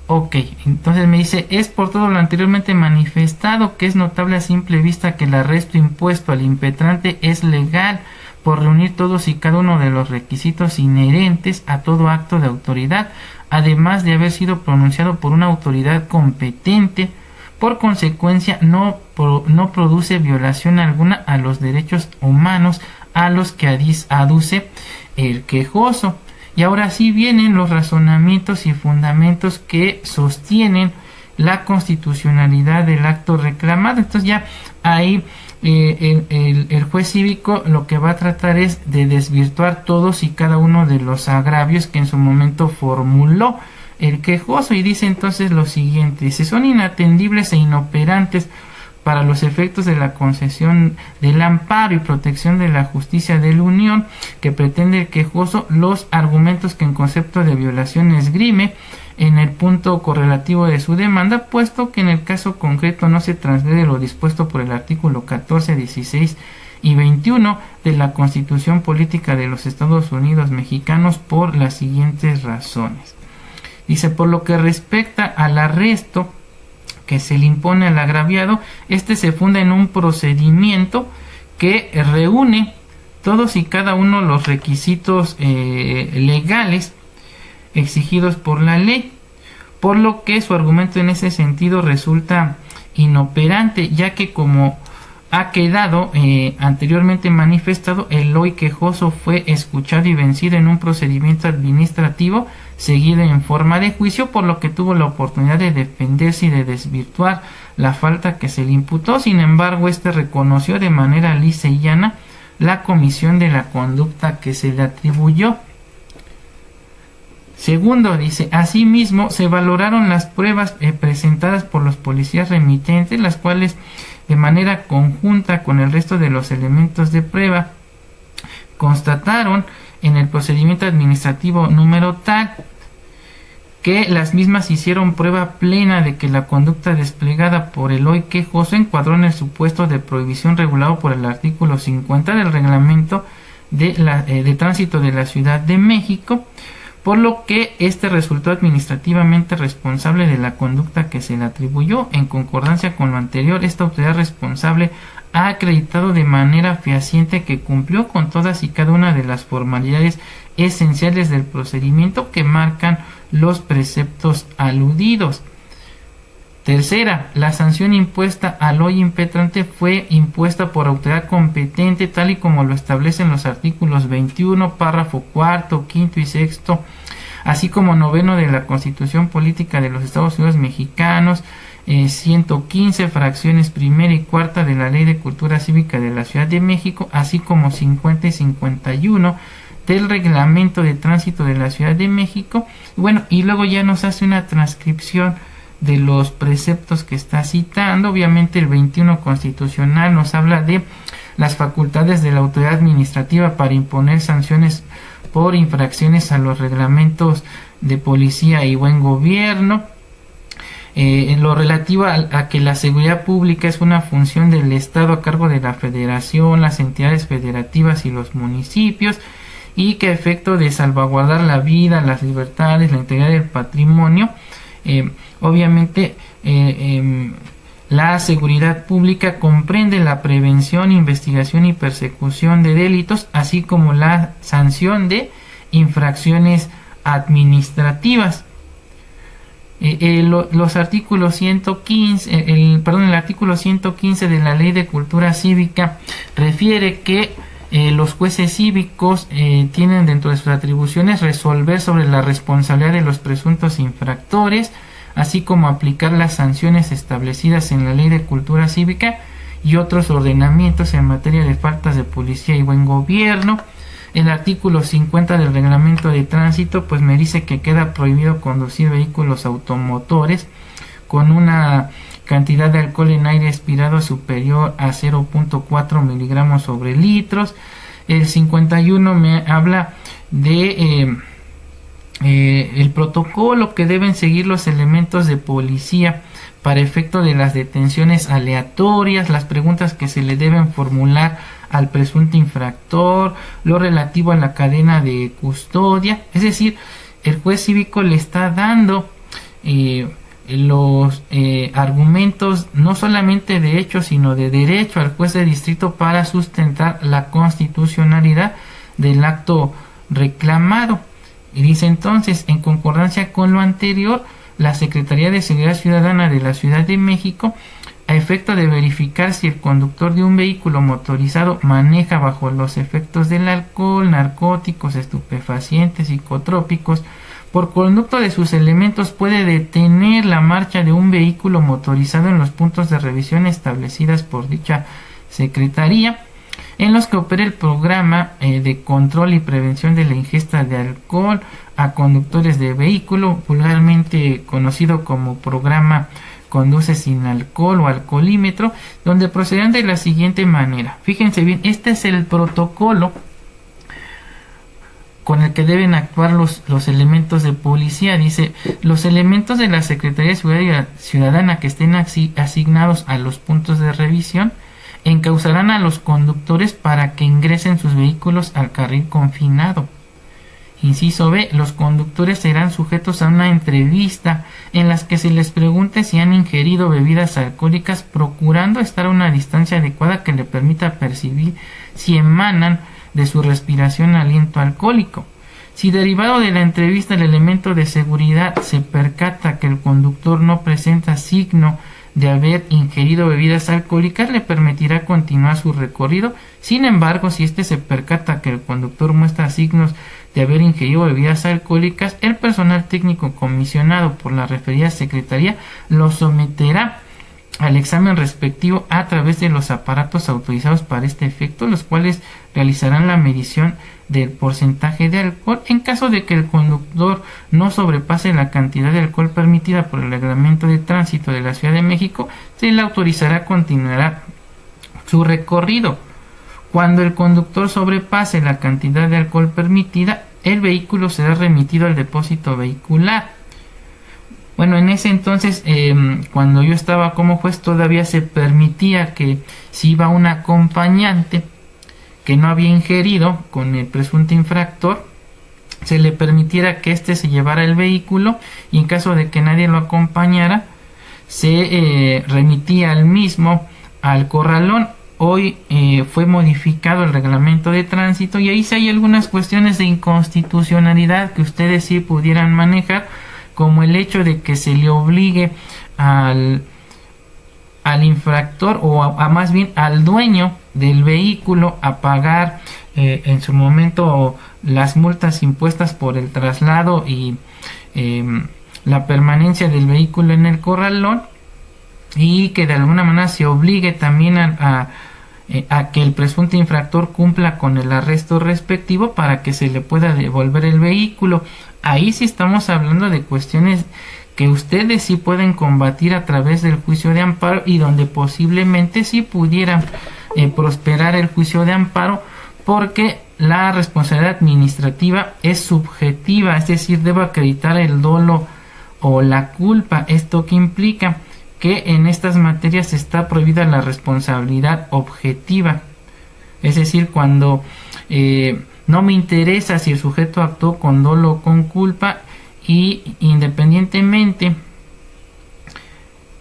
Ok, entonces me dice, es por todo lo anteriormente manifestado que es notable a simple vista que el arresto impuesto al impetrante es legal por reunir todos y cada uno de los requisitos inherentes a todo acto de autoridad, además de haber sido pronunciado por una autoridad competente. Por consecuencia, no produce violación alguna a los derechos humanos a los que aduce el quejoso. Y ahora sí vienen los razonamientos y fundamentos que sostienen la constitucionalidad del acto reclamado. Entonces ya ahí el juez cívico lo que va a tratar es de desvirtuar todos y cada uno de los agravios que en su momento formuló el quejoso, y dice entonces lo siguiente: dice, son inatendibles e inoperantes para los efectos de la concesión del amparo y protección de la justicia de la Unión que pretende el quejoso los argumentos que en concepto de violación esgrime en el punto correlativo de su demanda, puesto que en el caso concreto no se transgrede lo dispuesto por el artículo 14, 16 y 21 de la Constitución Política de los Estados Unidos Mexicanos por las siguientes razones. Dice, por lo que respecta al arresto que se le impone al agraviado, este se funda en un procedimiento que reúne todos y cada uno de los requisitos legales exigidos por la ley, por lo que su argumento en ese sentido resulta inoperante, ya que, como ha quedado anteriormente manifestado, el hoy quejoso fue escuchado y vencido en un procedimiento administrativo seguido en forma de juicio, por lo que tuvo la oportunidad de defenderse y de desvirtuar la falta que se le imputó. Sin embargo, este reconoció de manera lisa y llana la comisión de la conducta que se le atribuyó. Segundo, dice, asimismo se valoraron las pruebas presentadas por los policías remitentes, las cuales de manera conjunta con el resto de los elementos de prueba constataron en el procedimiento administrativo número tal que las mismas hicieron prueba plena de que la conducta desplegada por el hoy quejoso encuadró en el supuesto de prohibición regulado por el artículo 50 del reglamento de tránsito de la Ciudad de México, por lo que este resultó administrativamente responsable de la conducta que se le atribuyó. En concordancia con lo anterior, esta autoridad responsable ha acreditado de manera fehaciente que cumplió con todas y cada una de las formalidades esenciales del procedimiento que marcan los preceptos aludidos. Tercera, la sanción impuesta al hoy impetrante fue impuesta por autoridad competente, tal y como lo establecen los artículos 21, párrafo cuarto, quinto y sexto, así como noveno de la Constitución Política de los Estados Unidos Mexicanos, 115 fracciones primera y cuarta de la Ley de Cultura Cívica de la Ciudad de México, así como 50 y 51 del Reglamento de Tránsito de la Ciudad de México. Bueno, y luego ya nos hace una transcripción de los preceptos que está citando. Obviamente el 21 constitucional nos habla de las facultades de la autoridad administrativa para imponer sanciones por infracciones a los reglamentos de policía y buen gobierno. En lo relativo a que la seguridad pública es una función del Estado a cargo de la Federación, las entidades federativas y los municipios, y que a efecto de salvaguardar la vida, las libertades, la integridad del patrimonio, obviamente la seguridad pública comprende la prevención, investigación y persecución de delitos, así como la sanción de infracciones administrativas. Los artículos 115, el artículo 115 de la Ley de Cultura Cívica refiere que los jueces cívicos tienen dentro de sus atribuciones resolver sobre la responsabilidad de los presuntos infractores, así como aplicar las sanciones establecidas en la Ley de Cultura Cívica y otros ordenamientos en materia de faltas de policía y buen gobierno. El artículo 50 del Reglamento de Tránsito pues me dice que queda prohibido conducir vehículos automotores con una cantidad de alcohol en aire expirado superior a 0.4 miligramos sobre litros. El 51 me habla de el protocolo que deben seguir los elementos de policía para efecto de las detenciones aleatorias, las preguntas que se le deben formular al presunto infractor, lo relativo a la cadena de custodia. Es decir, el juez cívico le está dando los argumentos no solamente de hecho sino de derecho al juez de distrito para sustentar la constitucionalidad del acto reclamado. Y dice entonces, en concordancia con lo anterior, la Secretaría de Seguridad Ciudadana de la Ciudad de México, a efecto de verificar si el conductor de un vehículo motorizado maneja bajo los efectos del alcohol, narcóticos, estupefacientes, psicotrópicos, por conducto de sus elementos puede detener la marcha de un vehículo motorizado en los puntos de revisión establecidas por dicha Secretaría, en los que opera el programa de control y prevención de la ingesta de alcohol a conductores de vehículo, vulgarmente conocido como programa Conduce sin alcohol o alcoholímetro, donde procederán de la siguiente manera. Fíjense bien, este es el protocolo con el que deben actuar los elementos de policía. Dice, los elementos de la Secretaría de Seguridad Ciudadana que estén asignados a los puntos de revisión encauzarán a los conductores para que ingresen sus vehículos al carril confinado. Inciso B, los conductores serán sujetos a una entrevista en las que se les pregunte si han ingerido bebidas alcohólicas, procurando estar a una distancia adecuada que le permita percibir si emanan de su respiración aliento alcohólico. Si derivado de la entrevista el elemento de seguridad se percata que el conductor no presenta signo de haber ingerido bebidas alcohólicas, le permitirá continuar su recorrido. Sin embargo, si éste se percata que el conductor muestra signos de haber ingerido bebidas alcohólicas, el personal técnico comisionado por la referida Secretaría lo someterá al examen respectivo a través de los aparatos autorizados para este efecto, los cuales realizarán la medición del porcentaje de alcohol. En caso de que el conductor no sobrepase la cantidad de alcohol permitida por el reglamento de tránsito de la Ciudad de México, se le autorizará a continuar su recorrido. Cuando el conductor sobrepase la cantidad de alcohol permitida, el vehículo será remitido al depósito vehicular. Bueno, en ese entonces, cuando yo estaba como juez, todavía se permitía que si iba un acompañante que no había ingerido con el presunto infractor, se le permitiera que éste se llevara el vehículo, y en caso de que nadie lo acompañara, se remitía al mismo al corralón. Hoy fue modificado el reglamento de tránsito, y ahí sí hay algunas cuestiones de inconstitucionalidad que ustedes sí pudieran manejar, como el hecho de que se le obligue al infractor o a más bien al dueño del vehículo a pagar en su momento las multas impuestas por el traslado y la permanencia del vehículo en el corralón, y que de alguna manera se obligue también a que el presunto infractor cumpla con el arresto respectivo para que se le pueda devolver el vehículo. Ahí sí estamos hablando de cuestiones que ustedes sí pueden combatir a través del juicio de amparo, y donde posiblemente sí pudiera prosperar el juicio de amparo, porque la responsabilidad administrativa es subjetiva, es decir, debe acreditar el dolo o la culpa. Esto que implica que en estas materias está prohibida la responsabilidad objetiva, es decir, cuando no me interesa si el sujeto actuó con dolo o con culpa, y independientemente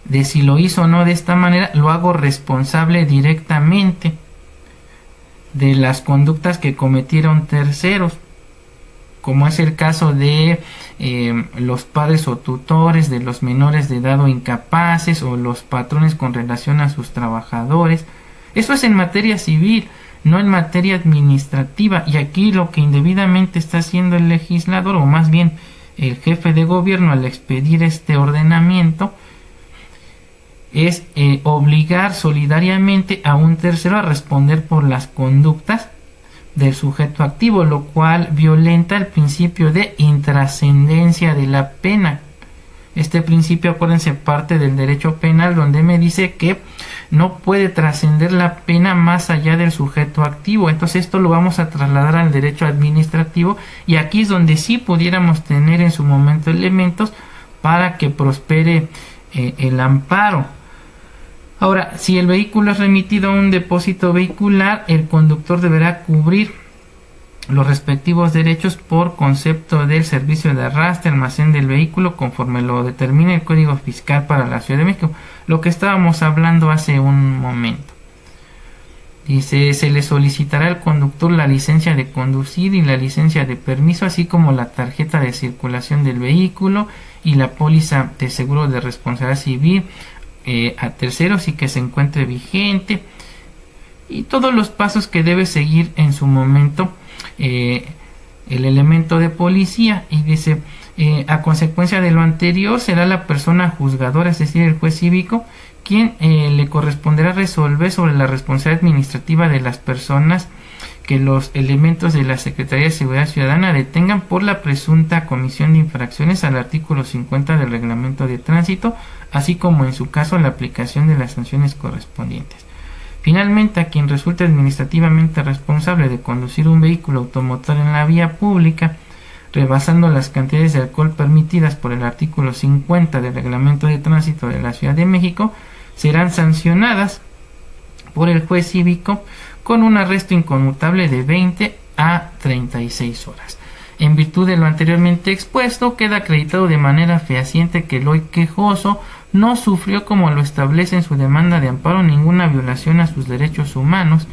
de si lo hizo o no de esta manera, lo hago responsable directamente de las conductas que cometieron terceros, como es el caso de los padres o tutores de los menores de edad o incapaces, o los patrones con relación a sus trabajadores. Eso es en materia civil, no en materia administrativa, y aquí lo que indebidamente está haciendo el legislador, o más bien el jefe de gobierno, al expedir este ordenamiento, es obligar solidariamente a un tercero a responder por las conductas del sujeto activo, lo cual violenta el principio de intrascendencia de la pena. Este principio, acuérdense, parte del derecho penal, donde me dice que no puede trascender la pena más allá del sujeto activo. Entonces esto lo vamos a trasladar al derecho administrativo, y aquí es donde sí pudiéramos tener en su momento elementos para que prospere el amparo. Ahora, si el vehículo es remitido a un depósito vehicular, el conductor deberá cubrir los respectivos derechos por concepto del servicio de arrastre, almacén del vehículo, conforme lo determina el Código Fiscal para la Ciudad de México, lo que estábamos hablando hace un momento. Dice, se le solicitará al conductor la licencia de conducir y la licencia de permiso, así como la tarjeta de circulación del vehículo y la póliza de seguro de responsabilidad civil a terceros, y que se encuentre vigente, y todos los pasos que debe seguir en su momento el elemento de policía, y dice, a consecuencia de lo anterior será la persona juzgadora, es decir, el juez cívico, quien le corresponderá resolver sobre la responsabilidad administrativa de las personas que los elementos de la Secretaría de Seguridad Ciudadana detengan por la presunta comisión de infracciones al artículo 50 del Reglamento de Tránsito, así como en su caso la aplicación de las sanciones correspondientes. Finalmente, a quien resulte administrativamente responsable de conducir un vehículo automotor en la vía pública, rebasando las cantidades de alcohol permitidas por el artículo 50 del Reglamento de Tránsito de la Ciudad de México, serán sancionadas por el juez cívico con un arresto inconmutable de 20 a 36 horas. En virtud de lo anteriormente expuesto, queda acreditado de manera fehaciente que el hoy quejoso no sufrió, como lo establece en su demanda de amparo, ninguna violación a sus derechos humanos.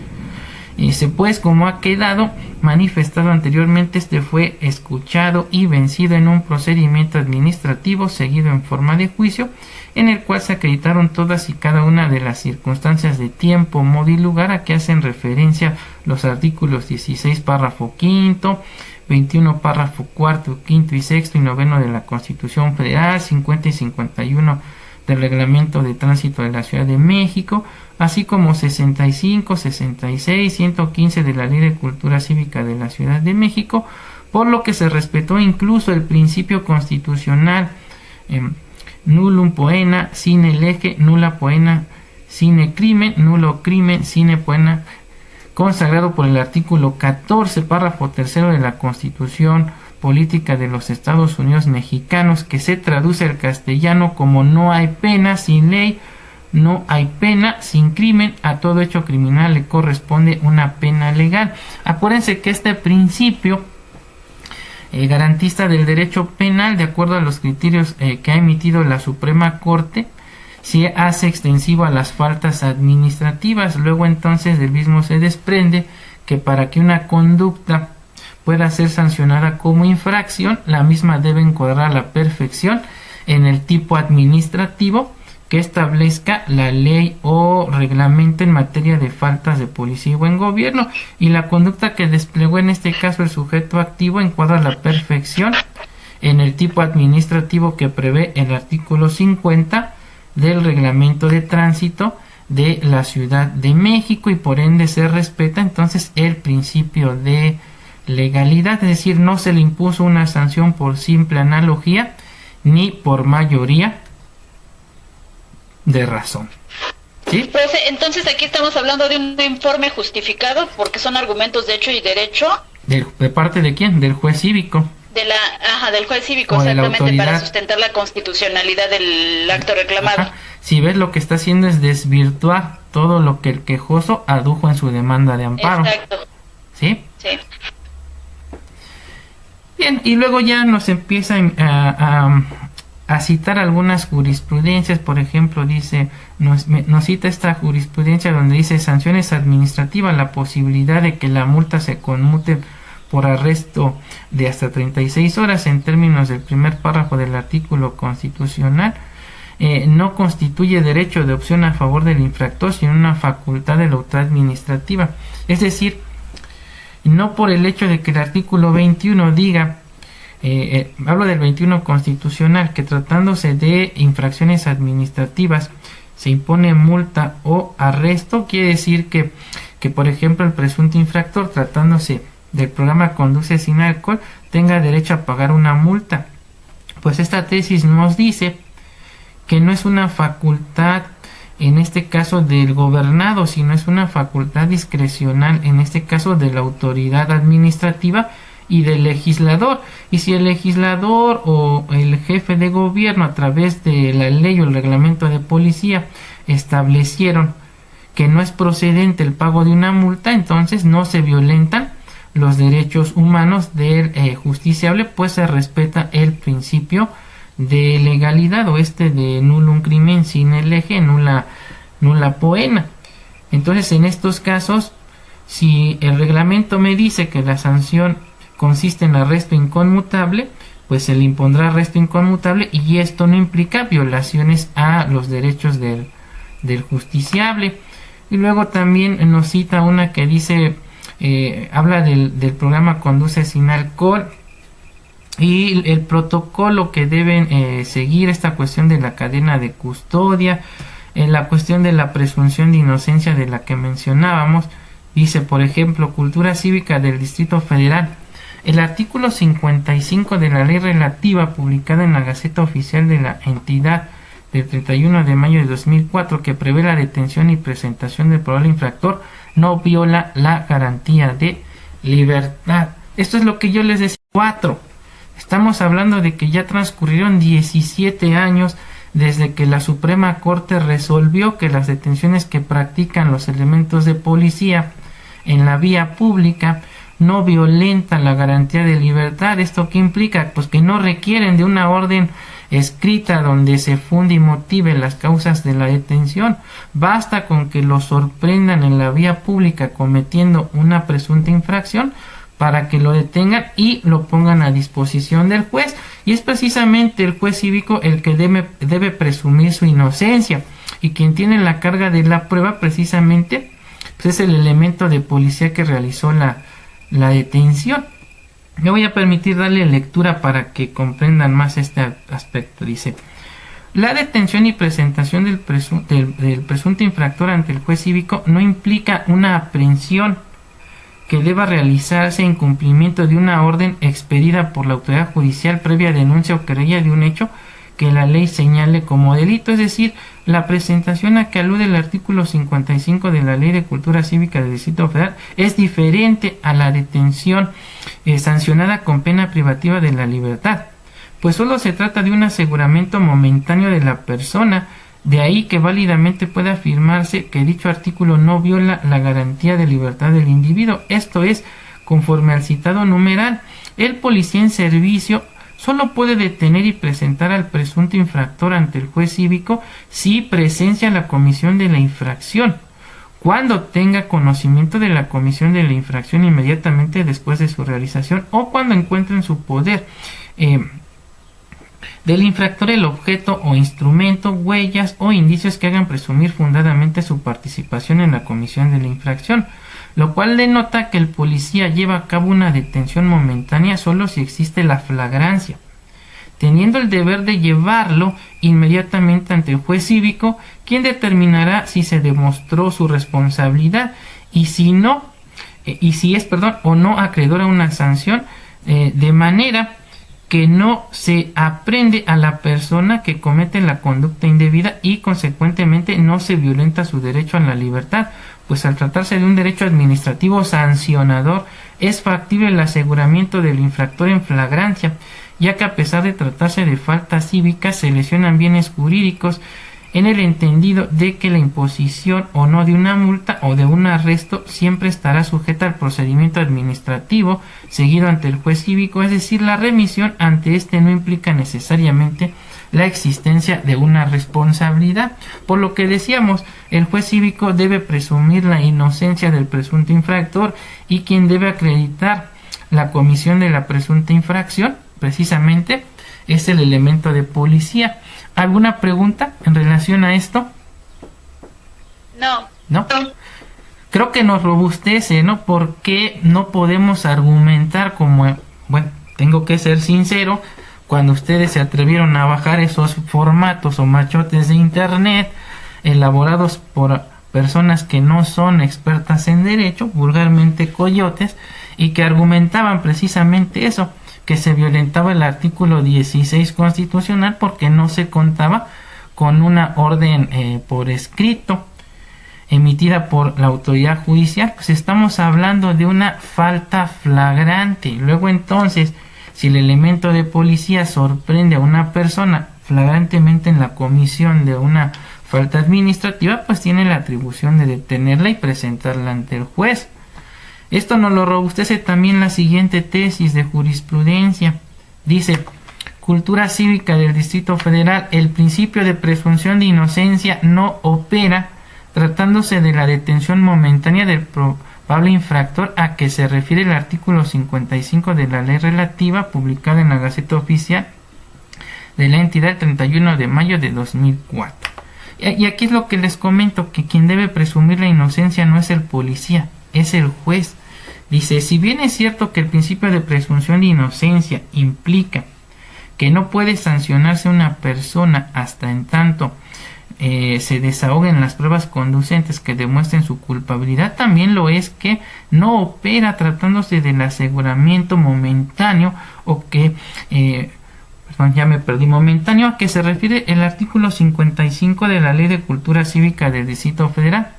Y pues, como ha quedado manifestado anteriormente, este fue escuchado y vencido en un procedimiento administrativo seguido en forma de juicio, en el cual se acreditaron todas y cada una de las circunstancias de tiempo, modo y lugar a que hacen referencia los artículos 16 párrafo quinto, 21 párrafo cuarto, quinto y sexto y noveno de la Constitución Federal, 50 y 51 del Reglamento de Tránsito de la Ciudad de México, así como 65, 66, 115 de la Ley de Cultura Cívica de la Ciudad de México, por lo que se respetó incluso el principio constitucional nullum poena sine lege, nulla poena sine crimen, nullo crimen sine poena, consagrado por el artículo 14, párrafo tercero de la Constitución Política de los Estados Unidos Mexicanos, que se traduce al castellano como: no hay pena sin ley, no hay pena sin crimen, a todo hecho criminal le corresponde una pena legal. Acuérdense que este principio garantista del derecho penal, de acuerdo a los criterios que ha emitido la Suprema Corte, se hace extensivo a las faltas administrativas. Luego entonces del mismo se desprende que para que una conducta pueda ser sancionada como infracción, la misma debe encuadrar a la perfección en el tipo administrativo que establezca la ley o reglamento en materia de faltas de policía y buen gobierno, y la conducta que desplegó en este caso el sujeto activo encuadra a la perfección en el tipo administrativo que prevé el artículo 50 del Reglamento de Tránsito de la Ciudad de México, y por ende se respeta entonces el principio de legalidad, es decir, no se le impuso una sanción por simple analogía ni por mayoría de razón. ¿Sí? Pues, entonces aquí estamos hablando de un informe justificado porque son argumentos de hecho y derecho. ¿De parte de quién? Del juez cívico. Del juez cívico, O de la exactamente, autoridad. para sustentar la constitucionalidad del acto reclamado. Ajá. Si ves, lo que está haciendo es desvirtuar todo lo que el quejoso adujo en su demanda de amparo. Exacto. ¿Sí? Sí. Bien, y luego ya nos empieza a citar algunas jurisprudencias. Por ejemplo, dice, nos cita esta jurisprudencia donde dice: sanciones administrativas, la posibilidad de que la multa se conmute por arresto de hasta 36 horas en términos del primer párrafo del artículo constitucional, no constituye derecho de opción a favor del infractor, sino una facultad de la autoridad administrativa. Es decir, no por el hecho de que el artículo 21 diga, hablo del 21 constitucional, que tratándose de infracciones administrativas se impone multa o arresto, quiere decir que por ejemplo el presunto infractor, tratándose del programa Conduce sin alcohol, tenga derecho a pagar una multa. Pues esta tesis nos dice que no es una facultad en este caso del gobernado, sino es una facultad discrecional, en este caso de la autoridad administrativa y del legislador. Y si el legislador o el jefe de gobierno, a través de la ley o el reglamento de policía, establecieron que no es procedente el pago de una multa, entonces no se violentan los derechos humanos del justiciable, pues se respeta el principio de legalidad, o de nullum crimen sine lege, nulla poena. Entonces, en estos casos, si el reglamento me dice que la sanción consiste en arresto inconmutable, pues se le impondrá arresto inconmutable, y esto no implica violaciones a los derechos del justiciable. Y luego también nos cita una que dice: habla del programa Conduce sin alcohol y el protocolo que deben seguir, esta cuestión de la cadena de custodia, la cuestión de la presunción de inocencia de la que mencionábamos. Dice, por ejemplo, Cultura Cívica del Distrito Federal. El artículo 55 de la ley relativa, publicada en la Gaceta Oficial de la entidad del 31 de mayo de 2004, que prevé la detención y presentación del probable infractor, no viola la garantía de libertad. Esto es lo que yo les decía. 4. Estamos hablando de que ya transcurrieron 17 años desde que la Suprema Corte resolvió que las detenciones que practican los elementos de policía en la vía pública no violentan la garantía de libertad. ¿Esto qué implica? Pues que no requieren de una orden escrita donde se funde y motive las causas de la detención. Basta con que los sorprendan en la vía pública cometiendo una presunta infracción para que lo detengan y lo pongan a disposición del juez. Y es precisamente el juez cívico el que debe presumir su inocencia. Y quien tiene la carga de la prueba precisamente pues es el elemento de policía que realizó la detención. Me voy a permitir darle lectura para que comprendan más este aspecto. Dice: la detención y presentación del presunto infractor ante el juez cívico no implica una aprehensión que deba realizarse en cumplimiento de una orden expedida por la autoridad judicial previa denuncia o querella de un hecho que la ley señale como delito. Es decir, la presentación a que alude el artículo 55 de la Ley de Cultura Cívica del Distrito Federal es diferente a la detención sancionada con pena privativa de la libertad, pues solo se trata de un aseguramiento momentáneo de la persona. De ahí que válidamente puede afirmarse que dicho artículo no viola la garantía de libertad del individuo. Esto es, conforme al citado numeral, el policía en servicio solo puede detener y presentar al presunto infractor ante el juez cívico si presencia la comisión de la infracción, cuando tenga conocimiento de la comisión de la infracción inmediatamente después de su realización o cuando encuentre en su poder del infractor el objeto o instrumento, huellas o indicios que hagan presumir fundadamente su participación en la comisión de la infracción, lo cual denota que el policía lleva a cabo una detención momentánea solo si existe la flagrancia, teniendo el deber de llevarlo inmediatamente ante el juez cívico, quien determinará si se demostró su responsabilidad y si es o no acreedor a una sanción, de manera que no se aprehende a la persona que comete la conducta indebida y consecuentemente no se violenta su derecho a la libertad, pues al tratarse de un derecho administrativo sancionador es factible el aseguramiento del infractor en flagrancia, ya que a pesar de tratarse de faltas cívicas se lesionan bienes jurídicos en el entendido de que la imposición o no de una multa o de un arresto siempre estará sujeta al procedimiento administrativo seguido ante el juez cívico, es decir, la remisión ante este no implica necesariamente la existencia de una responsabilidad. Por lo que decíamos, el juez cívico debe presumir la inocencia del presunto infractor y quien debe acreditar la comisión de la presunta infracción precisamente es el elemento de policía. ¿Alguna pregunta en relación a esto? ¿No? Creo que nos robustece, ¿no? Porque no podemos argumentar como, bueno, tengo que ser sincero, cuando ustedes se atrevieron a bajar esos formatos o machotes de internet elaborados por personas que no son expertas en derecho, vulgarmente coyotes, y que argumentaban precisamente eso, que se violentaba el artículo 16 constitucional porque no se contaba con una orden por escrito emitida por la autoridad judicial. Pues estamos hablando de una falta flagrante. Luego entonces, si el elemento de policía sorprende a una persona flagrantemente en la comisión de una falta administrativa, pues tiene la atribución de detenerla y presentarla ante el juez. Esto nos lo robustece también la siguiente tesis de jurisprudencia. Dice: Cultura Cívica del Distrito Federal, el principio de presunción de inocencia no opera tratándose de la detención momentánea del probable infractor a que se refiere el artículo 55 de la ley relativa, publicada en la Gaceta Oficial de la entidad el 31 de mayo de 2004. Y aquí es lo que les comento, que quien debe presumir la inocencia no es el policía, es el juez. Dice, si bien es cierto que el principio de presunción de inocencia implica que no puede sancionarse una persona hasta en tanto se desahoguen las pruebas conducentes que demuestren su culpabilidad, también lo es que no opera tratándose del aseguramiento momentáneo o que, momentáneo, a que se refiere el artículo 55 de la Ley de Cultura Cívica del Distrito Federal,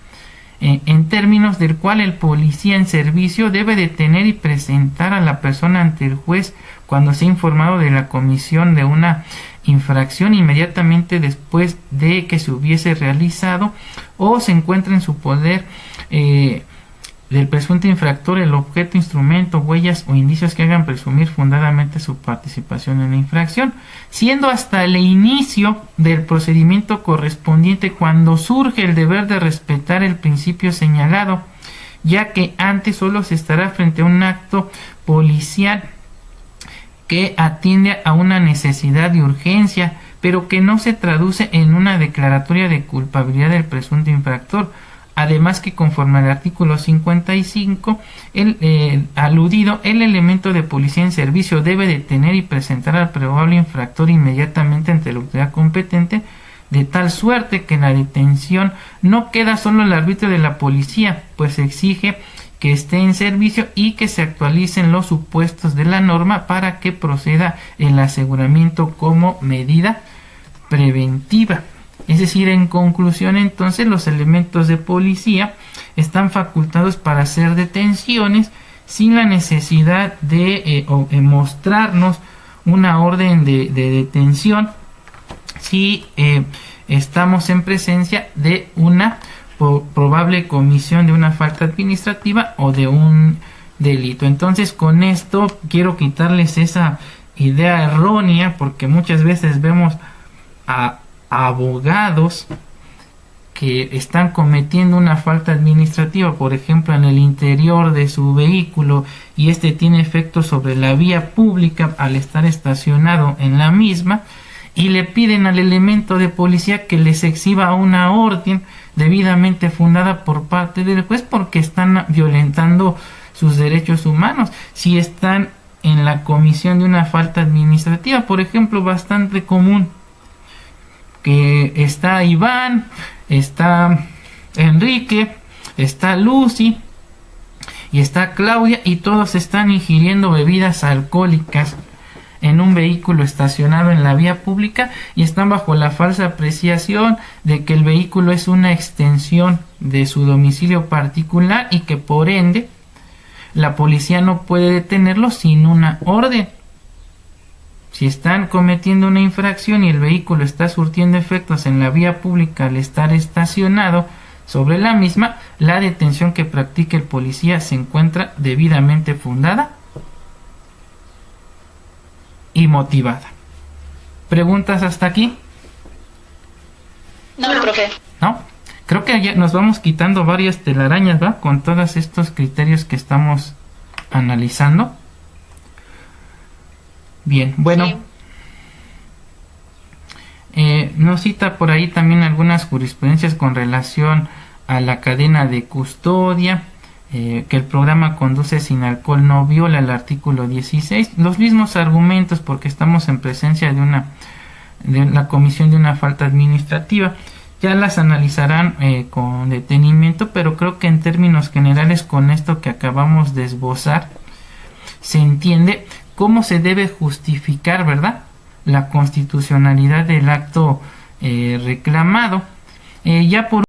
en términos del cual el policía en servicio debe detener y presentar a la persona ante el juez cuando sea informado de la comisión de una infracción inmediatamente después de que se hubiese realizado o se encuentre en su poder del presunto infractor el objeto, instrumento, huellas o indicios que hagan presumir fundadamente su participación en la infracción, siendo hasta el inicio del procedimiento correspondiente cuando surge el deber de respetar el principio señalado, ya que antes solo se estará frente a un acto policial que atiende a una necesidad de urgencia, pero que no se traduce en una declaratoria de culpabilidad del presunto infractor. Además que conforme al artículo 55 aludido, el elemento de policía en servicio debe detener y presentar al probable infractor inmediatamente ante la autoridad competente, de tal suerte que la detención no queda solo al arbitrio de la policía, pues exige que esté en servicio y que se actualicen los supuestos de la norma para que proceda el aseguramiento como medida preventiva. Es decir, en conclusión, entonces, los elementos de policía están facultados para hacer detenciones sin la necesidad de mostrarnos una orden de detención si estamos en presencia de una probable comisión de una falta administrativa o de un delito. Entonces, con esto quiero quitarles esa idea errónea, porque muchas veces vemos a abogados que están cometiendo una falta administrativa, por ejemplo, en el interior de su vehículo, y este tiene efecto sobre la vía pública al estar estacionado en la misma, y le piden al elemento de policía que les exhiba una orden debidamente fundada por parte del juez, porque están violentando sus derechos humanos. Si están en la comisión de una falta administrativa, por ejemplo, bastante común, que está Iván, está Enrique, está Lucy y está Claudia, y todos están ingiriendo bebidas alcohólicas en un vehículo estacionado en la vía pública, y están bajo la falsa apreciación de que el vehículo es una extensión de su domicilio particular y que por ende la policía no puede detenerlo sin una orden. Si están cometiendo una infracción y el vehículo está surtiendo efectos en la vía pública al estar estacionado sobre la misma, la detención que practique el policía se encuentra debidamente fundada y motivada. ¿Preguntas hasta aquí? No, profe. ¿No? Creo que ya nos vamos quitando varias telarañas, ¿va? Con todos estos criterios que estamos analizando. Bien, bueno, sí. Nos cita por ahí también algunas jurisprudencias con relación a la cadena de custodia, que el programa Conduce sin alcohol no viola el artículo 16, los mismos argumentos, porque estamos en presencia de la comisión de una falta administrativa. Ya las analizarán con detenimiento, pero creo que en términos generales, con esto que acabamos de esbozar, se entiende cómo se debe justificar, ¿verdad?, la constitucionalidad del acto reclamado. Ya por